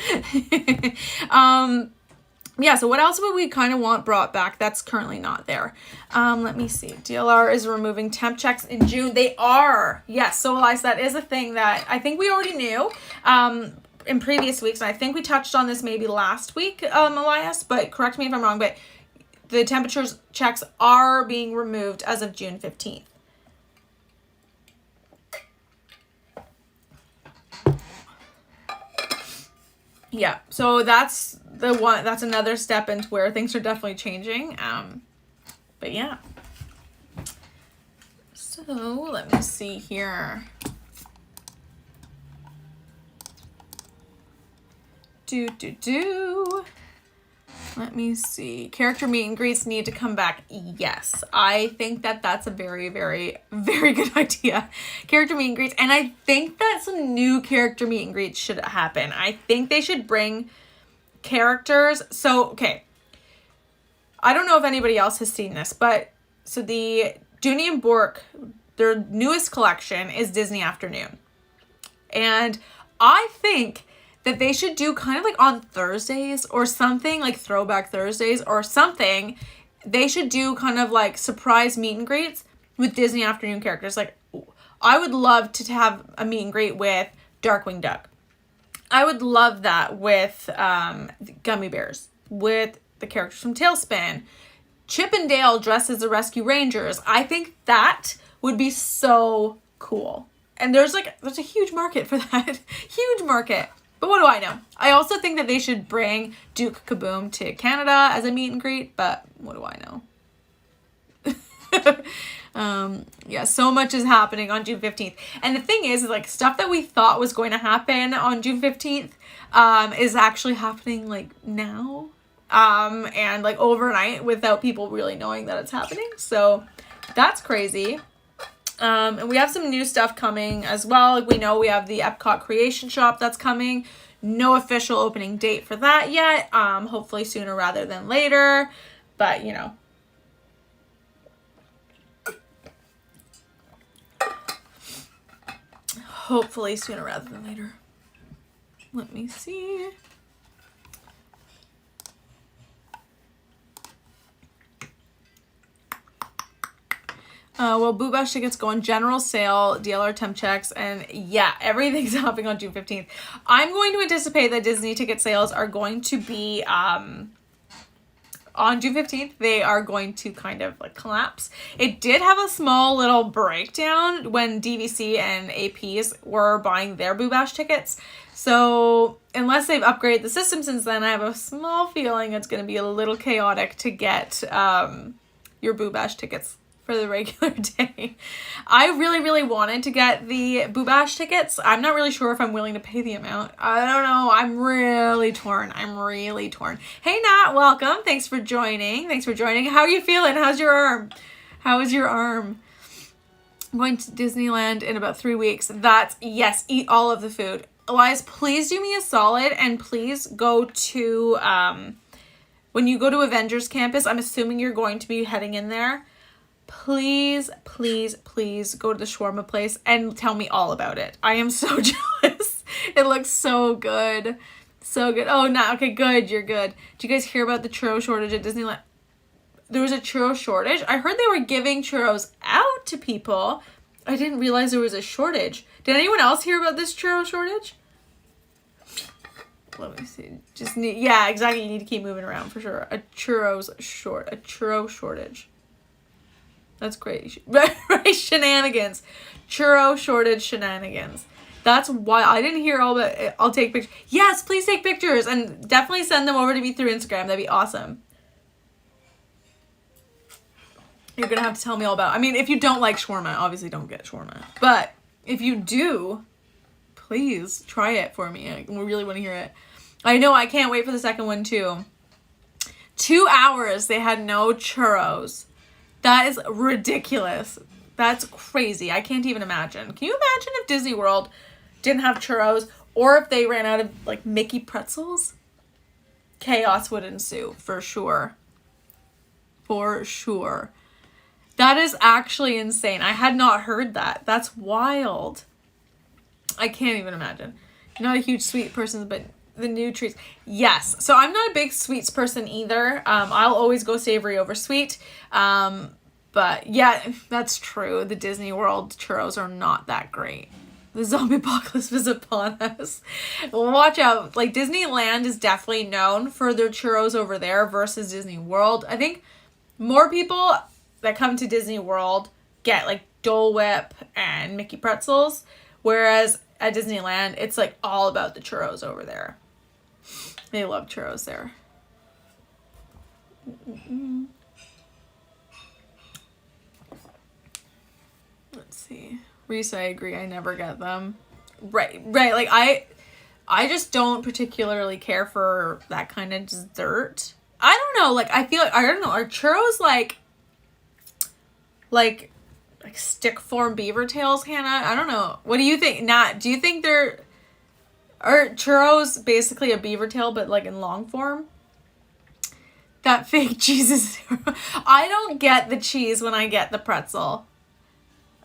Yeah, so what else would we kind of want brought back that's currently not there? Let me see. DLR is removing temp checks in June. They are. Yes, so Elias, that is a thing that I think we already knew in previous weeks. And I think we touched on this maybe last week, Elias, but correct me if I'm wrong, but the temperatures checks are being removed as of June 15th. Yeah, so that's that's another step into where things are definitely changing. But yeah. So let me see here. Let me see. Character meet and greets need to come back. Yes, I think that that's a very, very, very good idea. Character meet and greets. And I think that some new character meet and greets should happen. I think they should bring characters. So, okay. I don't know if anybody else has seen this, but so the Dooney and Bourke, their newest collection is Disney Afternoon. And I think that they should do kind of like on Thursdays or something, like Throwback Thursdays or something. They should do kind of like surprise meet and greets with Disney Afternoon characters. Like, I would love to have a meet and greet with Darkwing Duck. I would love that with Gummy Bears, with the characters from Tailspin. Chip and Dale dressed as the Rescue Rangers. I think that would be so cool. And there's a huge market for that. Huge market. But what do I know? I also think that they should bring Duke Kaboom to Canada as a meet and greet, but what do I know? Yeah, so much is happening on June 15th. And the thing is like stuff that we thought was going to happen on June 15th is actually happening like now. And like overnight without people really knowing that it's happening. So that's crazy. And we have some new stuff coming as well. Like we know we have the Epcot Creation Shop that's coming. No official opening date for that yet. Hopefully sooner rather than later. But, you know. Hopefully sooner rather than later. Let me see. Well, Boo Bash tickets go on general sale, DLR temp checks, and yeah, everything's happening on June 15th. I'm going to anticipate that Disney ticket sales are going to be, on June 15th, they are going to kind of like collapse. It did have a small little breakdown when DVC and APs were buying their Boo Bash tickets. So unless they've upgraded the system since then, I have a small feeling it's going to be a little chaotic to get, your Boo Bash tickets for the regular day. I really, really wanted to get the Boo Bash tickets. I'm not really sure if I'm willing to pay the amount. I don't know. I'm really torn. Hey, Nat, welcome. Thanks for joining. How are you feeling? How's your arm? How is your arm? I'm going to Disneyland in about 3 weeks. Yes, eat all of the food. Elias, please do me a solid and please go to, when you go to Avengers Campus, I'm assuming you're going to be heading in there. Please, please, please go to the shawarma place and tell me all about it. I am so jealous. It looks so good. So good. Oh, no. Okay, good. You're good. Did you guys hear about the churro shortage at Disneyland? There was a churro shortage. I heard they were giving churros out to people. I didn't realize there was a shortage. Did anyone else hear about this churro shortage? Let me see. Yeah, exactly. You need to keep moving around for sure. A churro shortage. That's great. Right, shenanigans. Churro shortage shenanigans. That's why I didn't hear all about it. I'll take pictures. Yes, please take pictures and definitely send them over to me through Instagram. That'd be awesome. You're going to have to tell me all about it. I mean, if you don't like shawarma, obviously don't get shawarma. But if you do, please try it for me. I really want to hear it. I know, I can't wait for the second one too. 2 hours they had no churros. That is ridiculous. That's crazy. I can't even imagine. Can you imagine if Disney World didn't have churros or if they ran out of like Mickey pretzels? Chaos would ensue for sure. For sure. That is actually insane. I had not heard that. That's wild. I can't even imagine. I'm not a huge sweet person, but the new treats. Yes. So I'm not a big sweets person either. I'll always go savory over sweet. But yeah, that's true. The Disney World churros are not that great. The zombie apocalypse is upon us. Watch out. Like Disneyland is definitely known for their churros over there versus Disney World. I think more people that come to Disney World get like Dole Whip and Mickey pretzels. Whereas at Disneyland, it's like all about the churros over there. They love churros there. Let's see. Reese, I agree. I never get them. Right. Like I just don't particularly care for that kind of dessert. I don't know. Like I feel like, I don't know. Are churros like stick form beaver tails, Hannah? I don't know. What do you think? Nat, do you think are churros basically a beaver tail but like in long form? That fake cheese is I don't get the cheese when I get the pretzel.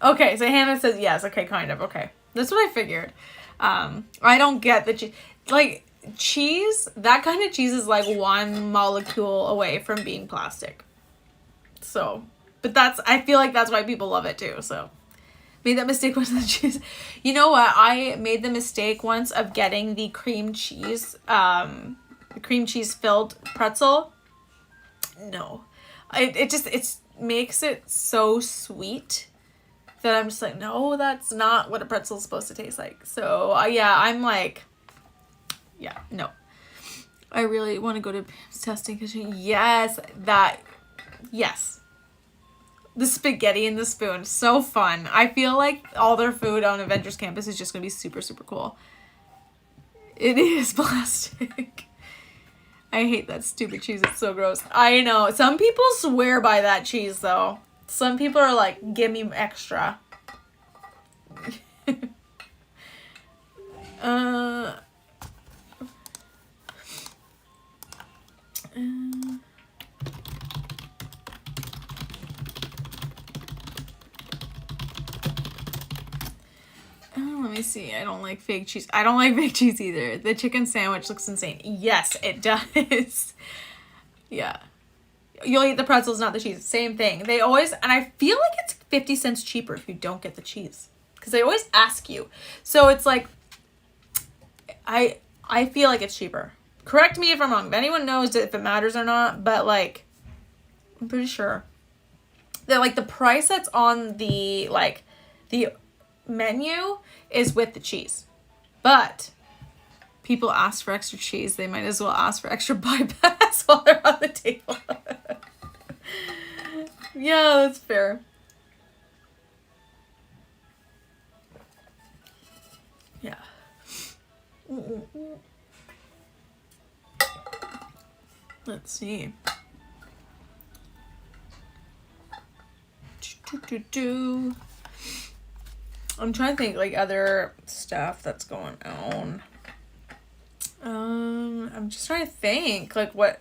Okay, so Hannah says yes. Okay, kind of. Okay. That's what I figured. I don't get the cheese. Like, cheese, that kind of cheese is like one molecule away from being plastic. So, but I feel like that's why people love it too. So, made that mistake once with the cheese. You know what? I made the mistake once of getting the cream cheese filled pretzel. No. It makes it so sweet that I'm just like, no, that's not what a pretzel is supposed to taste like. So, yeah, I'm like, yeah, no. I really want to go to Pam's Testing Kitchen. Yes, yes. The spaghetti and the spoon. So fun. I feel like all their food on Avengers Campus is just going to be super, super cool. It is plastic. I hate that stupid cheese. It's so gross. I know. Some people swear by that cheese, though. Some people are like, give me extra. Let me see. I don't like fake cheese. I don't like fake cheese either. The chicken sandwich looks insane. Yes, it does. Yeah. You'll eat the pretzels, not the cheese. Same thing. They always, and I feel like it's 50 cents cheaper if you don't get the cheese. Because they always ask you. So it's like, I feel like it's cheaper. Correct me if I'm wrong. If anyone knows if it matters or not, but like, I'm pretty sure that like the price that's on the menu is with the cheese. But people ask for extra cheese, they might as well ask for extra bypass while they're on the table. Yeah, that's fair. Yeah. Let's see. I'm trying to think like other stuff that's going on. I'm just trying to think like what.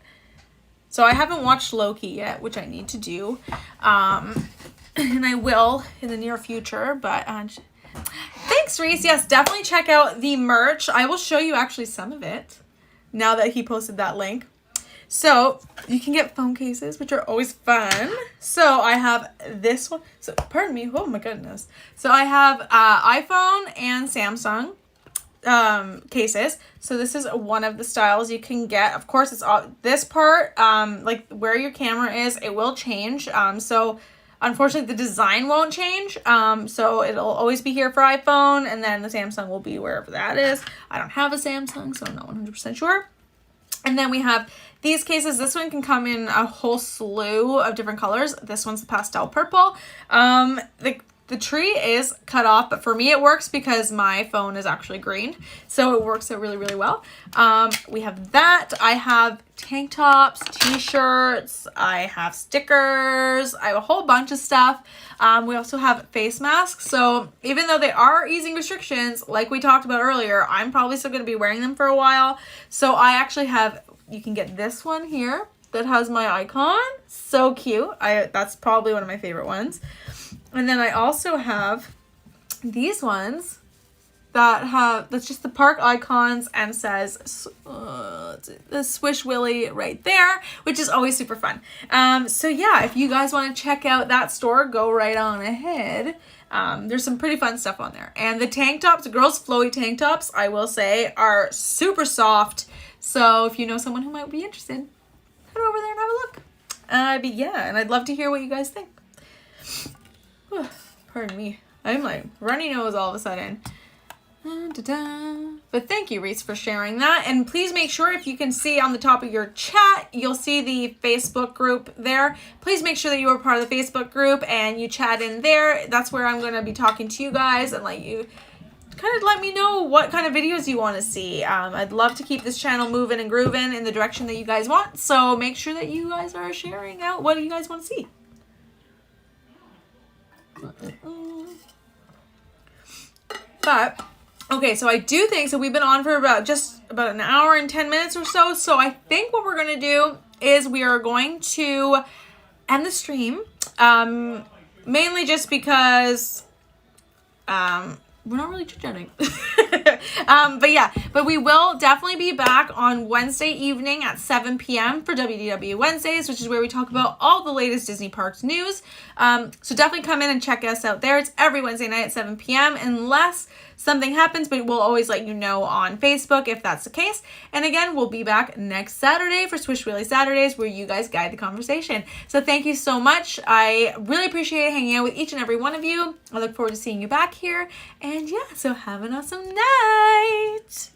So I haven't watched Loki yet, which I need to do, and I will in the near future. But thanks, Reese. Yes, definitely check out the merch. I will show you actually some of it now that he posted that link. So you can get phone cases, which are always fun. So I have this one. So pardon me. Oh my goodness. So I have iPhone and Samsung cases. So this is one of the styles you can get. Of course, it's all this part, like where your camera is, it will change. So unfortunately the design won't change. So it'll always be here for iPhone, and then the Samsung will be wherever that is. I don't have a Samsung, so I'm not 100% sure. And then we have these cases. This one can come in a whole slew of different colors. This one's the pastel purple. The tree is cut off, but for me it works because my phone is actually green. So it works out really, really well. We have that. I have tank tops, t-shirts. I have stickers. I have a whole bunch of stuff. We also have face masks. So even though they are easing restrictions, like we talked about earlier, I'm probably still going to be wearing them for a while. So I actually have, you can get this one here that has my icon. So cute. That's probably one of my favorite ones. And then I also have these ones that's just the park icons and says the SwishWilly right there, which is always super fun. So yeah, if you guys want to check out that store, go right on ahead. There's some pretty fun stuff on there. And the tank tops, the girls' flowy tank tops, I will say, are super soft. So if you know someone who might be interested, head over there and have a look. But yeah, and I'd love to hear what you guys think. Pardon me. I'm like runny nose all of a sudden. But thank you, Reese, for sharing that. And please make sure, if you can see on the top of your chat, you'll see the Facebook group there. Please make sure that you are part of the Facebook group and you chat in there. That's where I'm going to be talking to you guys and let you kind of let me know what kind of videos you want to see. I'd love to keep this channel moving and grooving in the direction that you guys want. So make sure that you guys are sharing out what you guys want to see. But okay, so I do think, so we've been on for just about an hour and 10 minutes or so. So I think what we're going to do is we are going to end the stream. Mainly just because we're not really chit-chatting. But we will definitely be back on Wednesday evening at 7 p.m. for WDW Wednesdays, which is where we talk about all the latest Disney Parks news. So definitely come in and check us out there. It's every Wednesday night at 7 p.m. unless something happens, but we'll always let you know on Facebook if that's the case. And again, we'll be back next Saturday for SwishWilly Saturdays, where you guys guide the conversation. So thank you so much. I really appreciate hanging out with each and every one of you. I look forward to seeing you back here. And yeah, so have an awesome night.